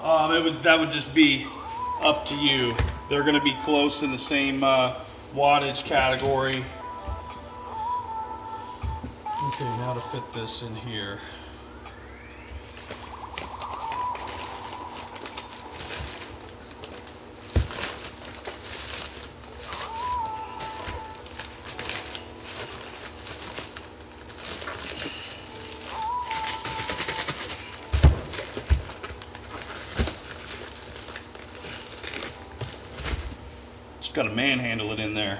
That would just be up to you. They're going to be close in the same wattage category. Okay, now to fit this in here. Just got to manhandle it in there.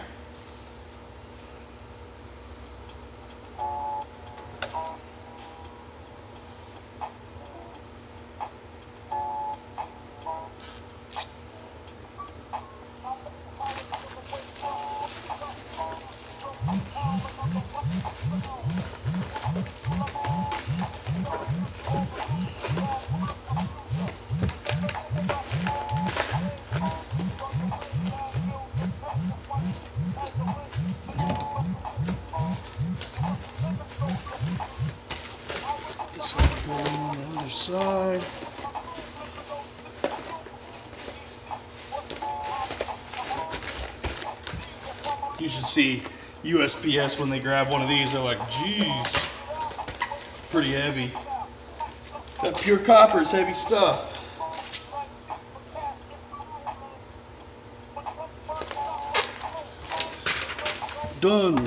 This one going on the other side. You should see USPS when they grab one of these, they're like, geez, pretty heavy. That pure copper is heavy stuff. Done.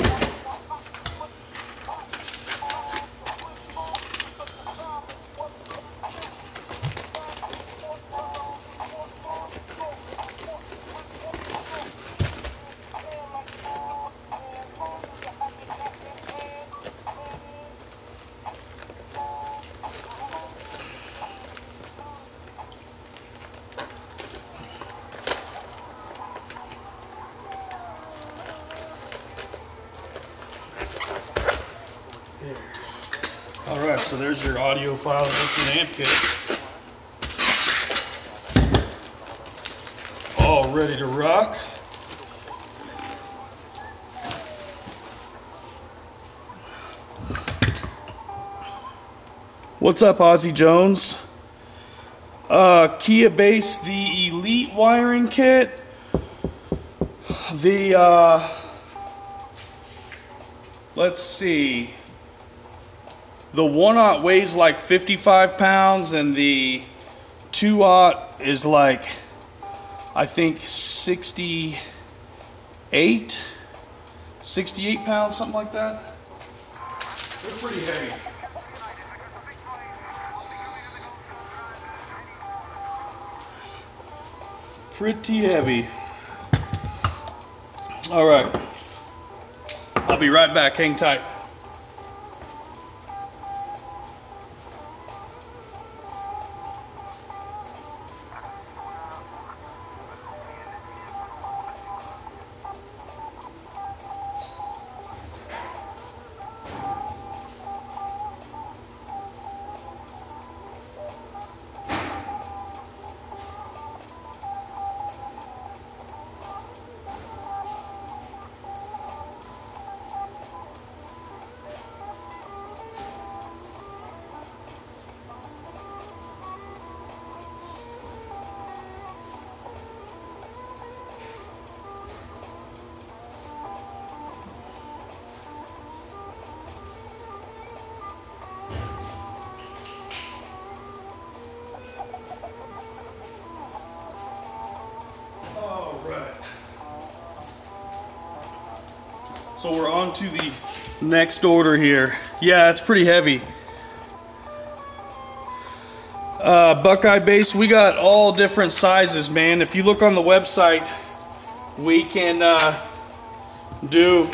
Alright, so there's your audio file of this amp kit. All ready to rock. What's up, Ozzy Jones? Kia Base, the Elite wiring kit. The, let's see. The 1/0 weighs like 55 pounds, and the 2/0 is like, I think 68 pounds, something like that. They're pretty heavy. Pretty heavy. All right. I'll be right back. Hang tight. So we're on to the next order here. Yeah, it's pretty heavy. Buckeye Base, we got all different sizes, man. If you look on the website, we can do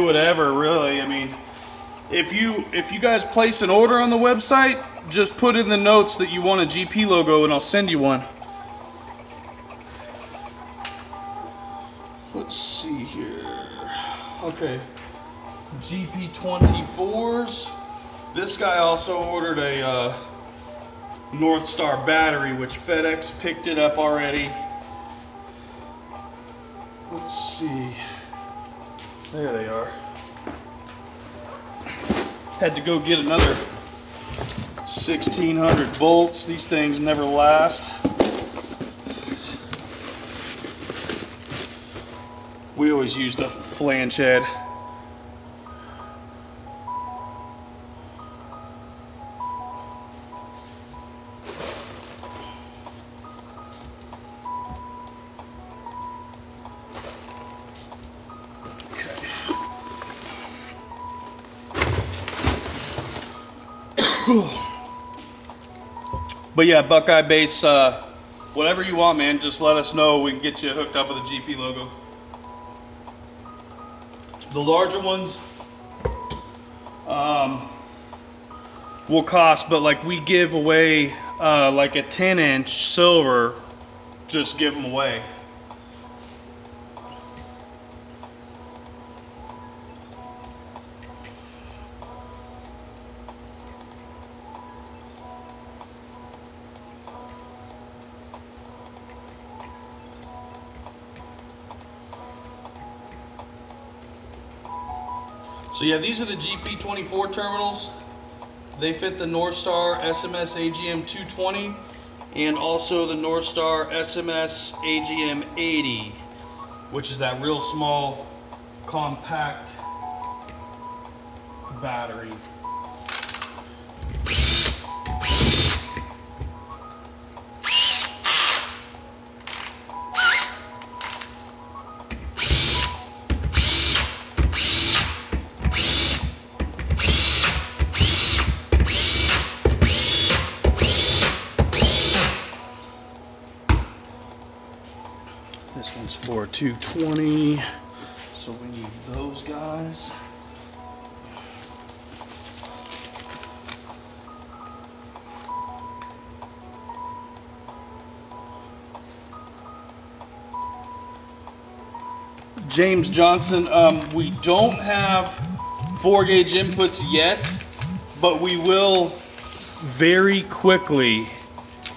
whatever, really. I mean, if you guys place an order on the website, just put in the notes that you want a GP logo and I'll send you one. Let's see here. Okay, GP24s. This guy also ordered a North Star battery, which FedEx picked it up already. Let's see. There they are. Had to go get another 1600 bolts. These things never last. We always use the flange head. But yeah, Buckeye Base, whatever you want, man, just let us know. We can get you hooked up with a GP logo. The larger ones will cost, but like we give away like a 10-inch silver, just give them away. So yeah, these are the GP24 terminals. They fit the Northstar SMS AGM 220 and also the Northstar SMS AGM 80, which is that real small, compact battery. This one's for 220, so we need those guys. James Johnson, we don't have 4-gauge inputs yet, but we will very quickly,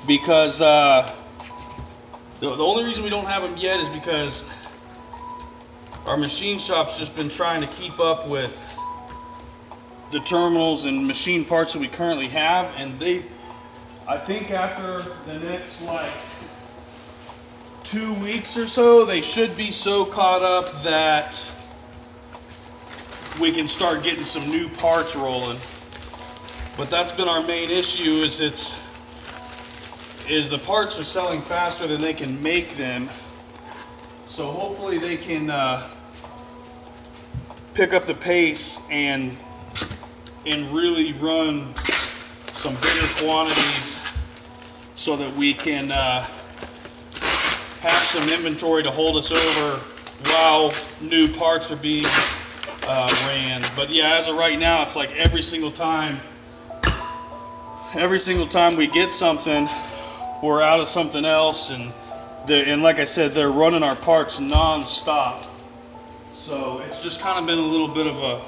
because the only reason we don't have them yet is because our machine shop's just been trying to keep up with the terminals and machine parts that we currently have, and I think after the next like 2 weeks or so, they should be so caught up that we can start getting some new parts rolling. But that's been our main issue, is the parts are selling faster than they can make them. So hopefully they can pick up the pace and really run some bigger quantities so that we can have some inventory to hold us over while new parts are being ran. But yeah, as of right now, it's like every single time we get something, we're out of something else, and like I said, they're running our parts non-stop. So it's just kind of been a little bit of a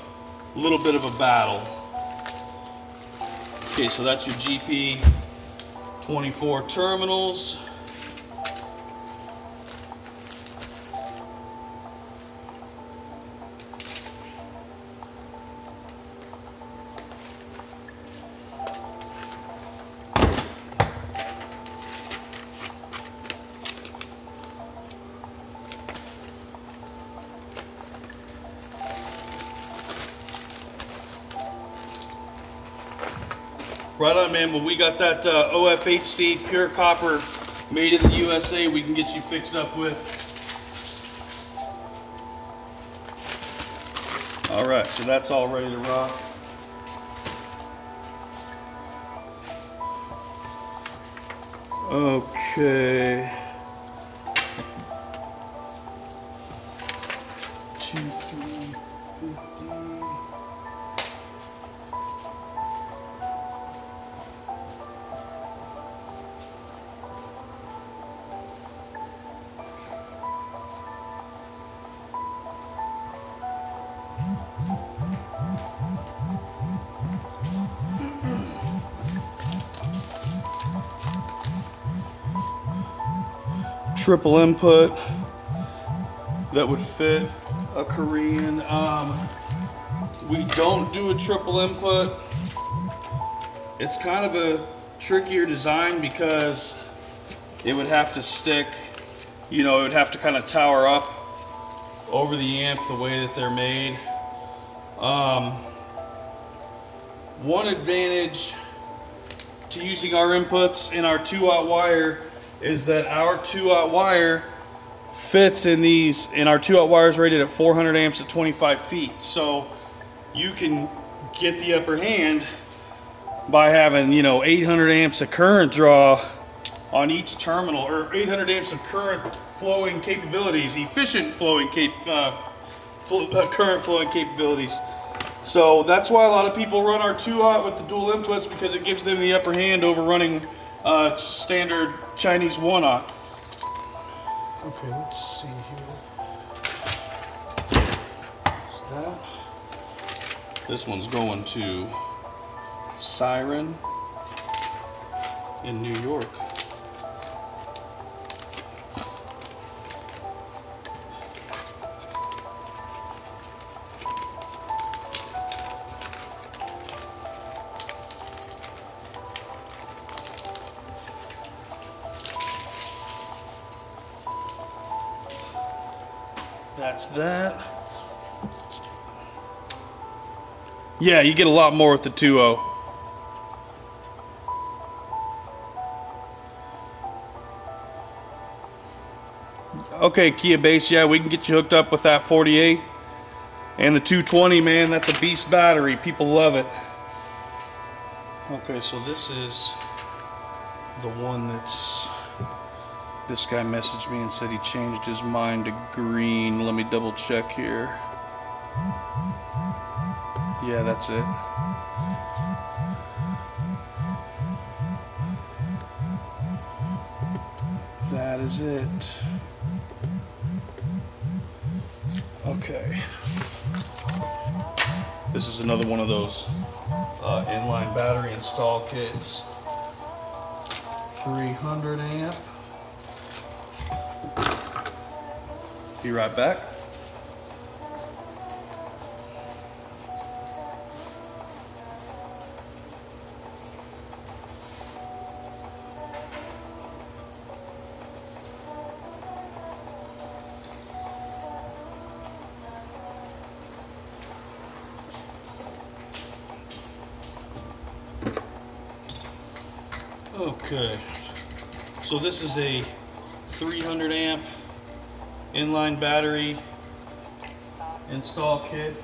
battle. Okay, so that's your GP24 terminals. Right on, man. Well, we got that OFHC pure copper made in the USA we can get you fixed up with. All right, so that's all ready to rock. Okay. 2350. Triple input that would fit a Korean. We don't do a triple input. It's kind of a trickier design because it would have to stick, you know, it would have to kind of tower up over the amp the way that they're made. One advantage to using our inputs in our 2-aught wire is that our 2-aught wire fits in our 2-aught wires rated at 400 amps at 25 feet. So you can get the upper hand by having, you know, 800 amps of current draw on each terminal, or 800 amps of current flowing capabilities, efficient flowing current flowing capabilities. So that's why a lot of people run our 2-aught with the dual inputs, because it gives them the upper hand over running standard Chinese 1-aught. Okay, let's see here. What's that? This one's going to Siren in New York. That's that. Yeah, you get a lot more with the 2.0. Okay, Kia Base, yeah, we can get you hooked up with that 48. And the 220, man, that's a beast battery. People love it. Okay, so this is the one that's... This guy messaged me and said he changed his mind to green. Let me double check here. Yeah, that's it. That is it. Okay. This is another one of those inline battery install kits. 300 amp. Be right back. Okay, so this is a 300 amp inline battery install kit,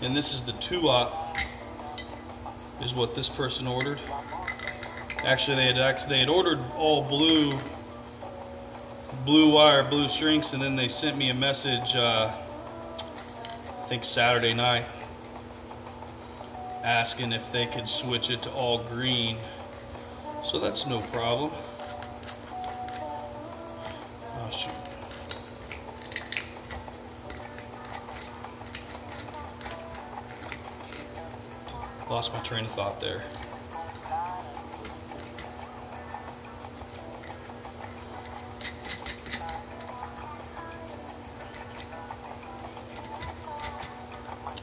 and this is the 2-aught is what this person ordered. Actually, they had ordered all blue wire, blue shrinks, and then they sent me a message I think Saturday night asking if they could switch it to all green. So that's no problem. Oh shoot. Lost my train of thought there.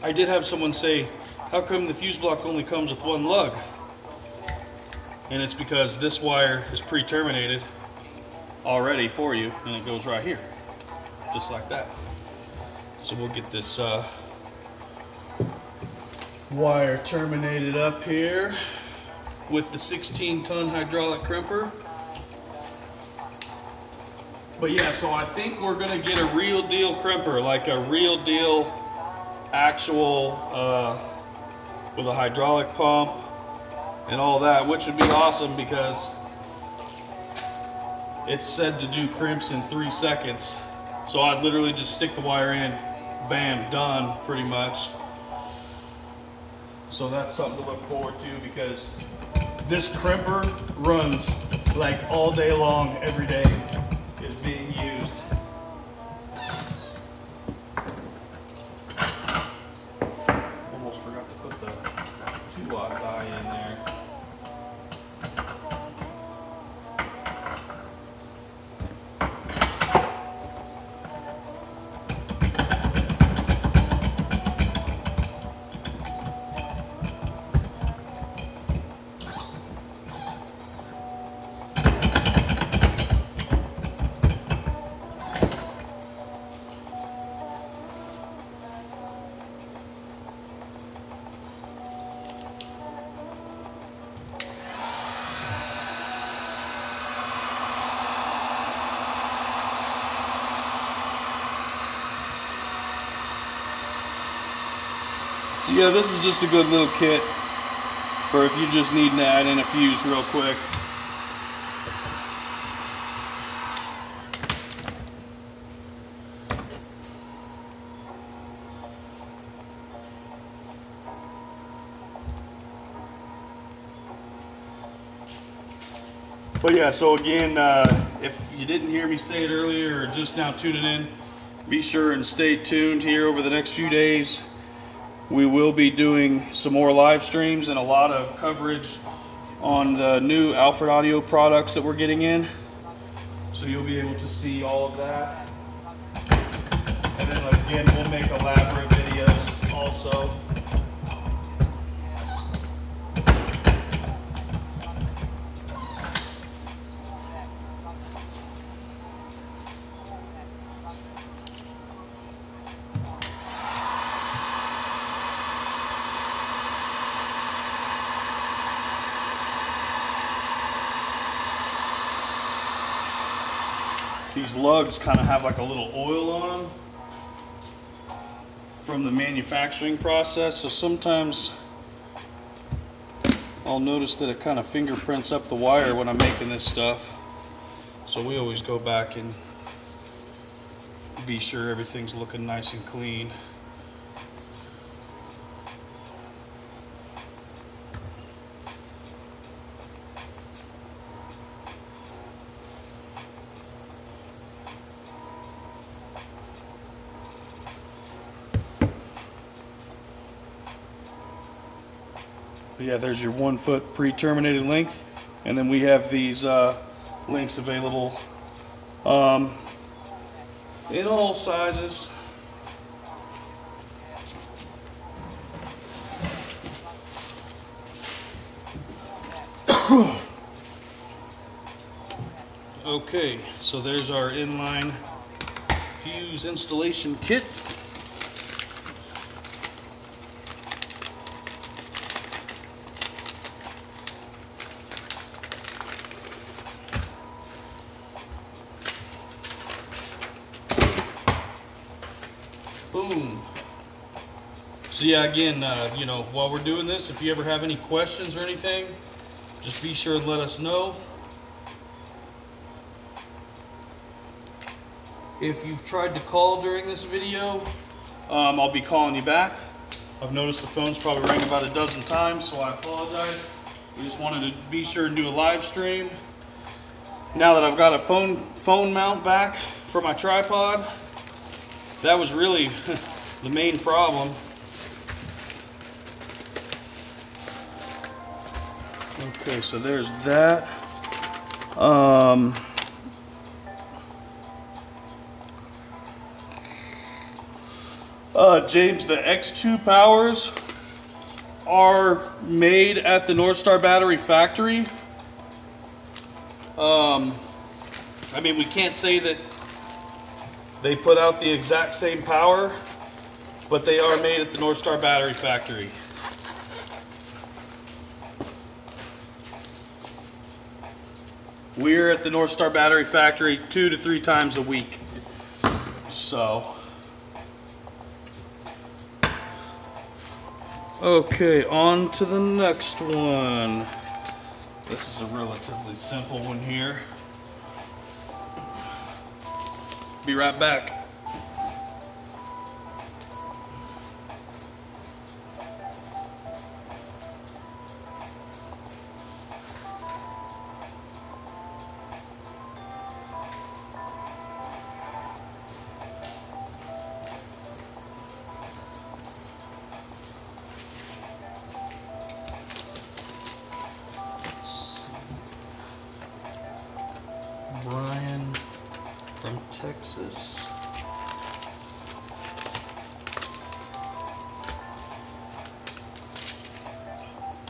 I did have someone say, how come the fuse block only comes with one lug? And it's because this wire is pre-terminated already for you, and it goes right here, just like that. So we'll get this wire terminated up here with the 16-ton hydraulic crimper. But yeah, so I think we're gonna get a real deal crimper, like a real deal actual with a hydraulic pump and all that, which would be awesome because it's said to do crimps in 3 seconds. So I'd literally just stick the wire in, bam, done pretty much. So that's something to look forward to because this crimper runs like all day long, every day is being used. Almost forgot to put the 2-aught die in there. So yeah, this is just a good little kit for if you just need to add in a fuse real quick. But yeah, so again, if you didn't hear me say it earlier or just now tuning in, be sure and stay tuned here over the next few days. We will be doing some more live streams and a lot of coverage on the new Alfred Audio products that we're getting in. So you'll be able to see all of that. And then again, we'll make elaborate videos also. These lugs kind of have like a little oil on them from the manufacturing process, so sometimes I'll notice that it kind of fingerprints up the wire when I'm making this stuff. So we always go back and be sure everything's looking nice and clean. But yeah, there's your 1 foot pre-terminated length, and then we have these links available in all sizes. Okay, so there's our inline fuse installation kit. Boom. So yeah, again, you know, while we're doing this, if you ever have any questions or anything, just be sure and let us know. If you've tried to call during this video, I'll be calling you back. I've noticed the phone's probably rang about a dozen times, so I apologize. We just wanted to be sure and do a live stream. Now that I've got a phone mount back for my tripod, that was really the main problem. Okay, so there's that. James, the X2 powers are made at the Northstar Battery factory. I mean, we can't say that they put out the exact same power, but they are made at the Northstar Battery factory. We're at the Northstar Battery factory 2 to 3 times a week. So, okay, on to the next one. This is a relatively simple one here. Be right back. Brian from Texas.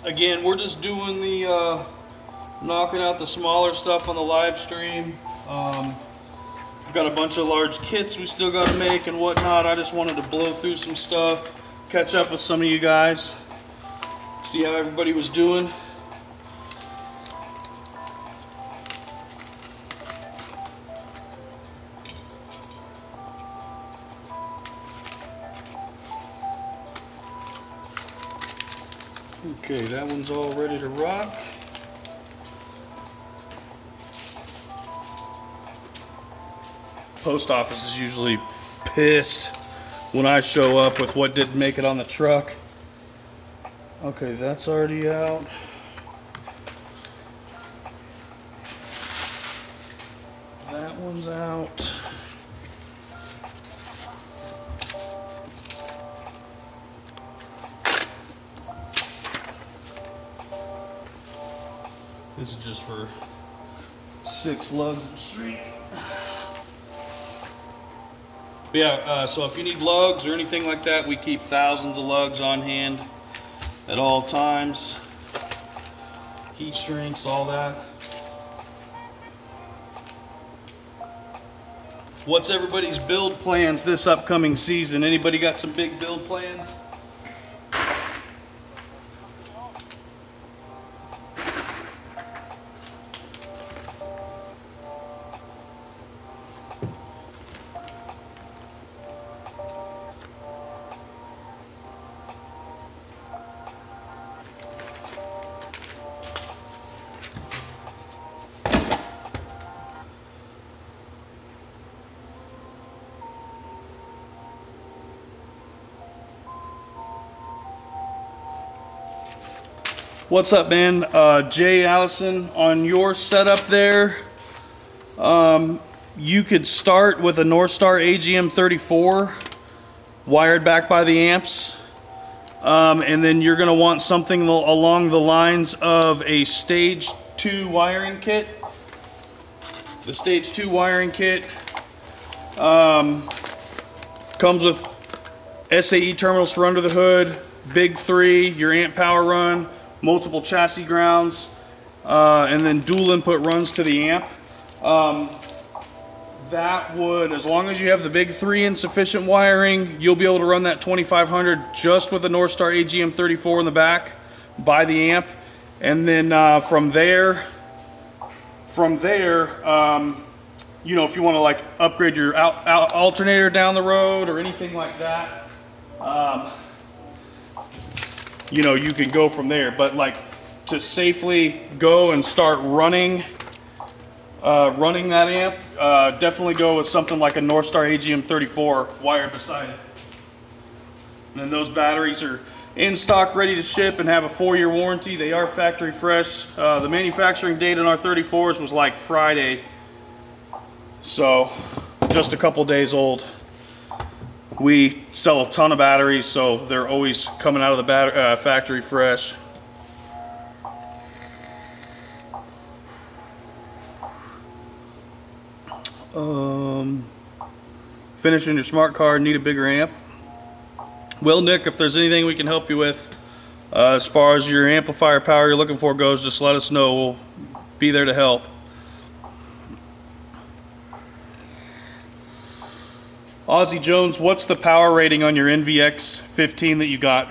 Again, we're just doing the knocking out the smaller stuff on the live stream. We've got a bunch of large kits we still got to make and whatnot. I just wanted to blow through some stuff, catch up with some of you guys, see how everybody was doing. Okay, that one's all ready to rock. Post office is usually pissed when I show up with what didn't make it on the truck. Okay, that's already out. That one's out. This is just for 6 lugs and string. But yeah, so if you need lugs or anything like that, we keep thousands of lugs on hand at all times. Heat shrinks, all that. What's everybody's build plans this upcoming season? Anybody got some big build plans? What's up, man? Jay Allison, on your setup there, you could start with a Northstar AGM 34 wired back by the amps. And then you're going to want something along the lines of a stage 2 wiring kit. The stage 2 wiring kit comes with SAE terminals for under the hood, big 3, your amp power run, multiple chassis grounds, and then dual input runs to the amp. That would, as long as you have the big 3 and sufficient wiring, you'll be able to run that 2500 just with a Northstar AGM34 in the back by the amp. And then from there, you know, if you want to like upgrade your alternator down the road or anything like that, you know, you can go from there. But like to safely go and start running that amp, definitely go with something like a Northstar AGM34 wired beside it. And then those batteries are in stock, ready to ship, and have a 4-year warranty. They are factory fresh. The manufacturing date on our 34s was like Friday, so just a couple days old. We sell a ton of batteries, so they're always coming out of the factory fresh. Finishing your smart card, need a bigger amp? Well, Nick, if there's anything we can help you with as far as your amplifier power you're looking for goes, just let us know. We'll be there to help. Ozzy Jones, what's the power rating on your NVX 15 that you got?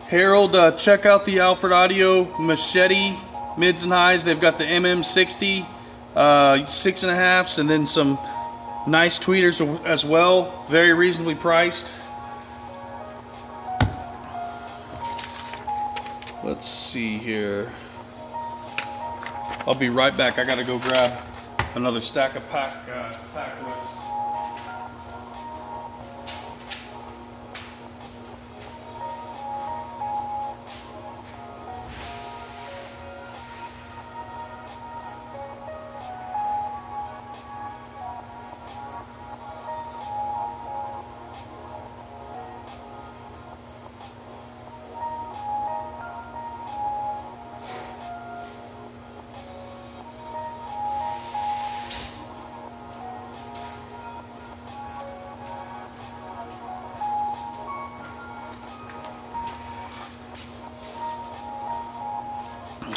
Harold, check out the Alfred Audio Machete mids and highs. They've got the MM60 6.5s and then some nice tweeters as well. Very reasonably priced. Let's see here. I'll be right back. I gotta go grab another stack of pack lists.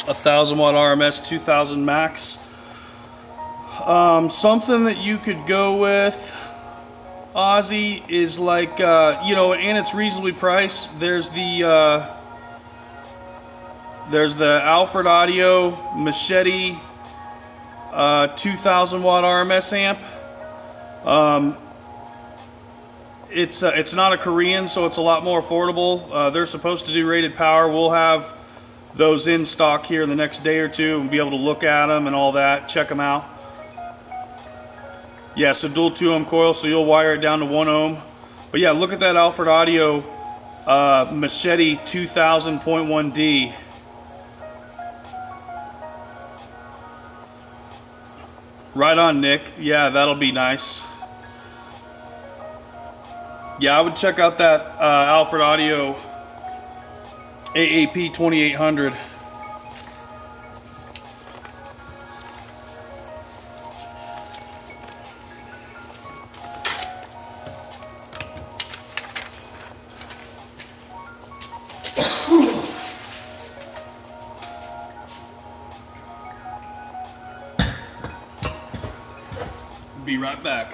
A 1000 watt RMS 2000 max. Something that you could go with, Ozzy, is like you know, and it's reasonably priced. There's the Alfred Audio Machete 2000 watt RMS amp. It's not a Korean, so it's a lot more affordable. They're supposed to do rated power. We'll have those in stock here in the next day or two and be able to look at them and all that, check them out. Yeah, so dual 2 ohm coil, so you'll wire it down to 1 ohm. But yeah, look at that Alfred Audio Machete 2000.1D. Right on, Nick. Yeah, that'll be nice. Yeah, I would check out that Alfred Audio AAP 2800. Be right back.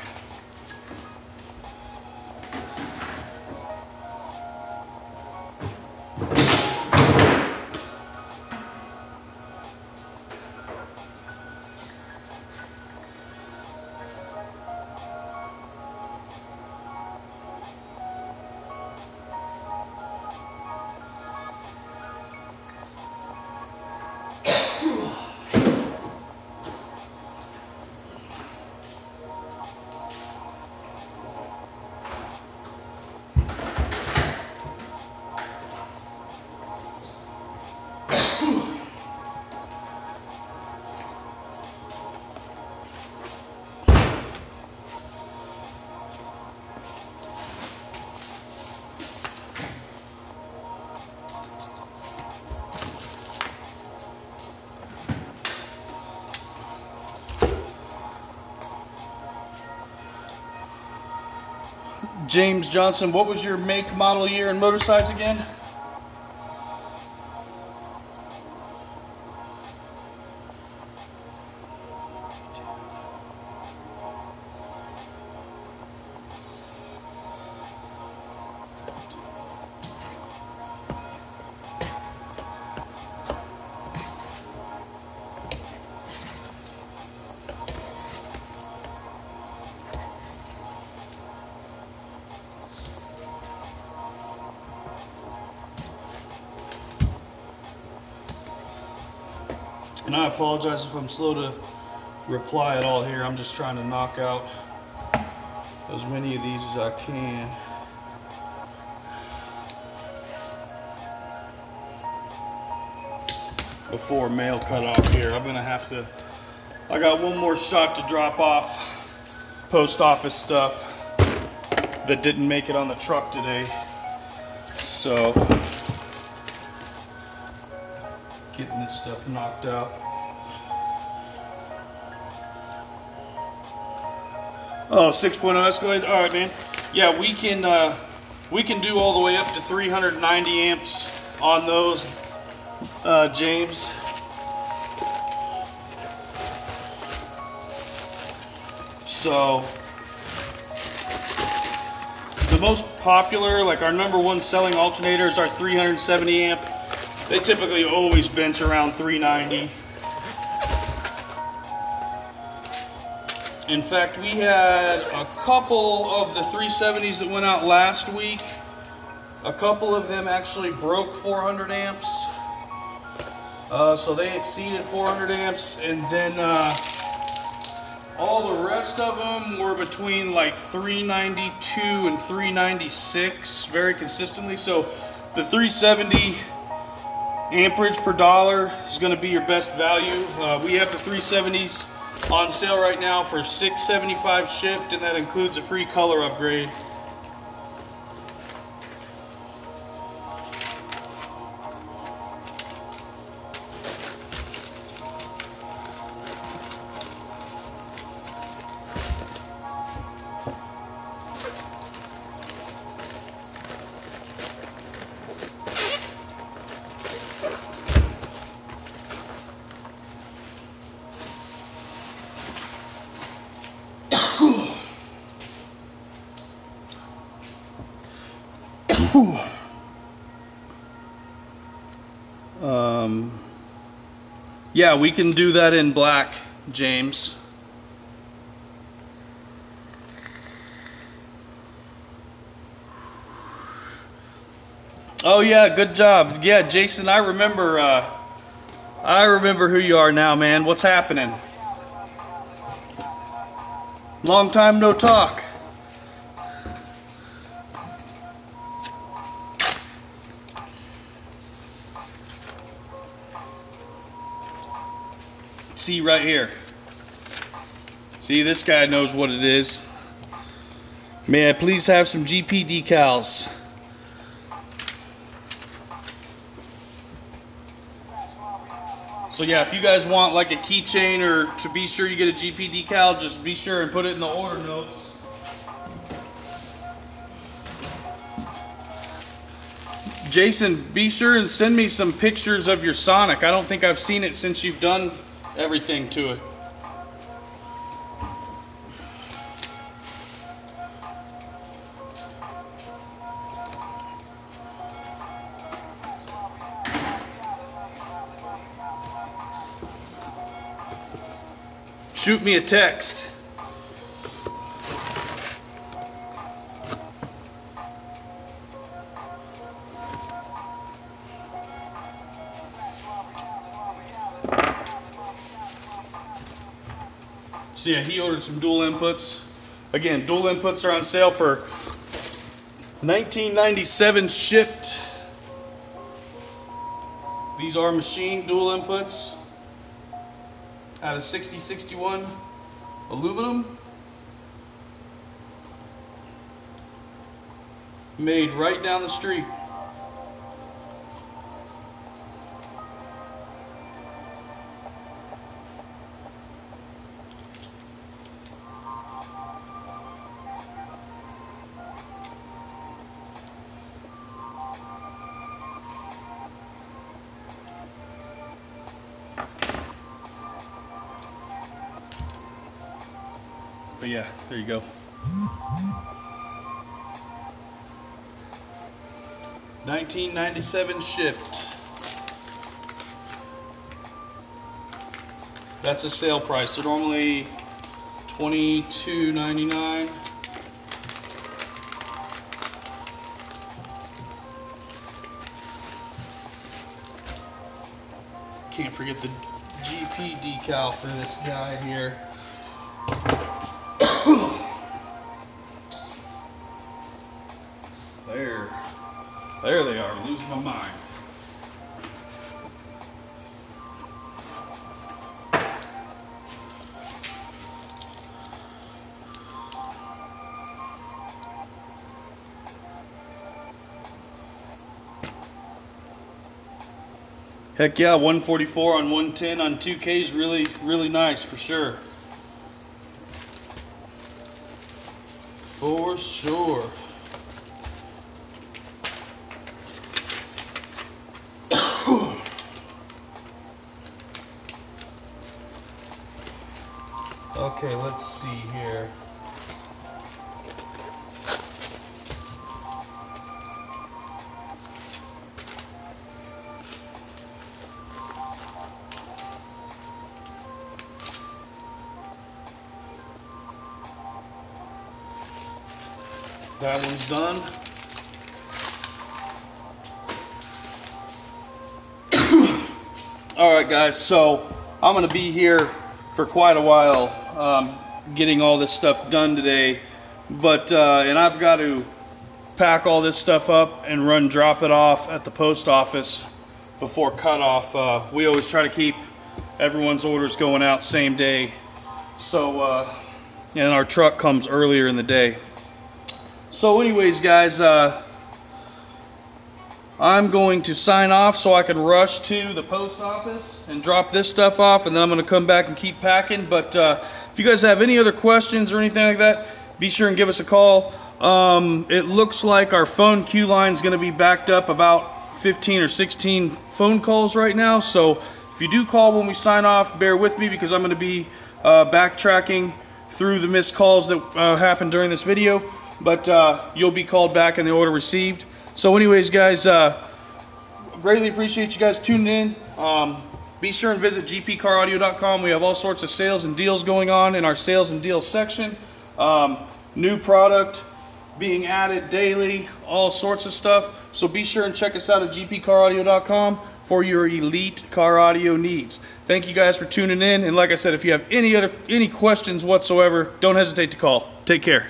James Johnson, what was your make, model, year, and motor size again? And I apologize if I'm slow to reply at all here. I'm just trying to knock out as many of these as I can. Before mail cut off here. I'm gonna have to, I got one more shot to drop off post office stuff that didn't make it on the truck today. So, getting this stuff knocked out. Oh, 6.0 Escalade. All right, man. Yeah, we can do all the way up to 390 amps on those, James. So the most popular, like our #1 selling alternators, are 370 amp. They typically always bench around 390. In fact, we had a couple of the 370s that went out last week. A couple of them actually broke 400 amps. So they exceeded 400 amps. And then all the rest of them were between like 392 and 396 very consistently. So the 370 amperage per dollar is going to be your best value. We have the 370s on sale right now for $675 shipped, and that includes a free color upgrade. Yeah, we can do that in black, James. Oh yeah, good job. Yeah, Jason, I remember who you are now, man. What's happening? Long time no talk. See right here. See, this guy knows what it is. May I please have some GP decals? So yeah, if you guys want like a keychain or to be sure you get a GP decal, just be sure and put it in the order notes. Jason, be sure and send me some pictures of your Sonic. I don't think I've seen it since you've done everything to it. Shoot me a text. So yeah, he ordered some dual inputs. Again, dual inputs are on sale for $19.97 shipped. These are machine dual inputs out of 6061 aluminum. Made right down the street. But yeah, there you go. $19.97 shipped. That's a sale price. So normally $22.99. Can't forget the GP decal for this guy here. There they are. I'm losing my mind. Heck yeah, 144 on 110 on 2K is really nice for sure. For sure. Okay, let's see here. That one's done. Alright guys, so I'm going to be here for quite a while getting all this stuff done today, but and I've got to pack all this stuff up and drop it off at the post office before cutoff. We always try to keep everyone's orders going out same day, so and our truck comes earlier in the day. So anyways guys, I'm going to sign off so I can rush to the post office and drop this stuff off, and then I'm going to come back and keep packing. But if you guys have any other questions or anything like that, be sure and give us a call. It looks like our phone queue line is going to be backed up about 15 or 16 phone calls right now. So if you do call when we sign off, bear with me because I'm going to be backtracking through the missed calls that happened during this video. But you'll be called back in the order received. So anyways guys, greatly appreciate you guys tuning in. Be sure and visit gpcaraudio.com. We have all sorts of sales and deals going on in our sales and deals section. New product being added daily, all sorts of stuff. So be sure and check us out at gpcaraudio.com for your elite car audio needs. Thank you guys for tuning in, and like I said, if you have any questions whatsoever, don't hesitate to call. Take care.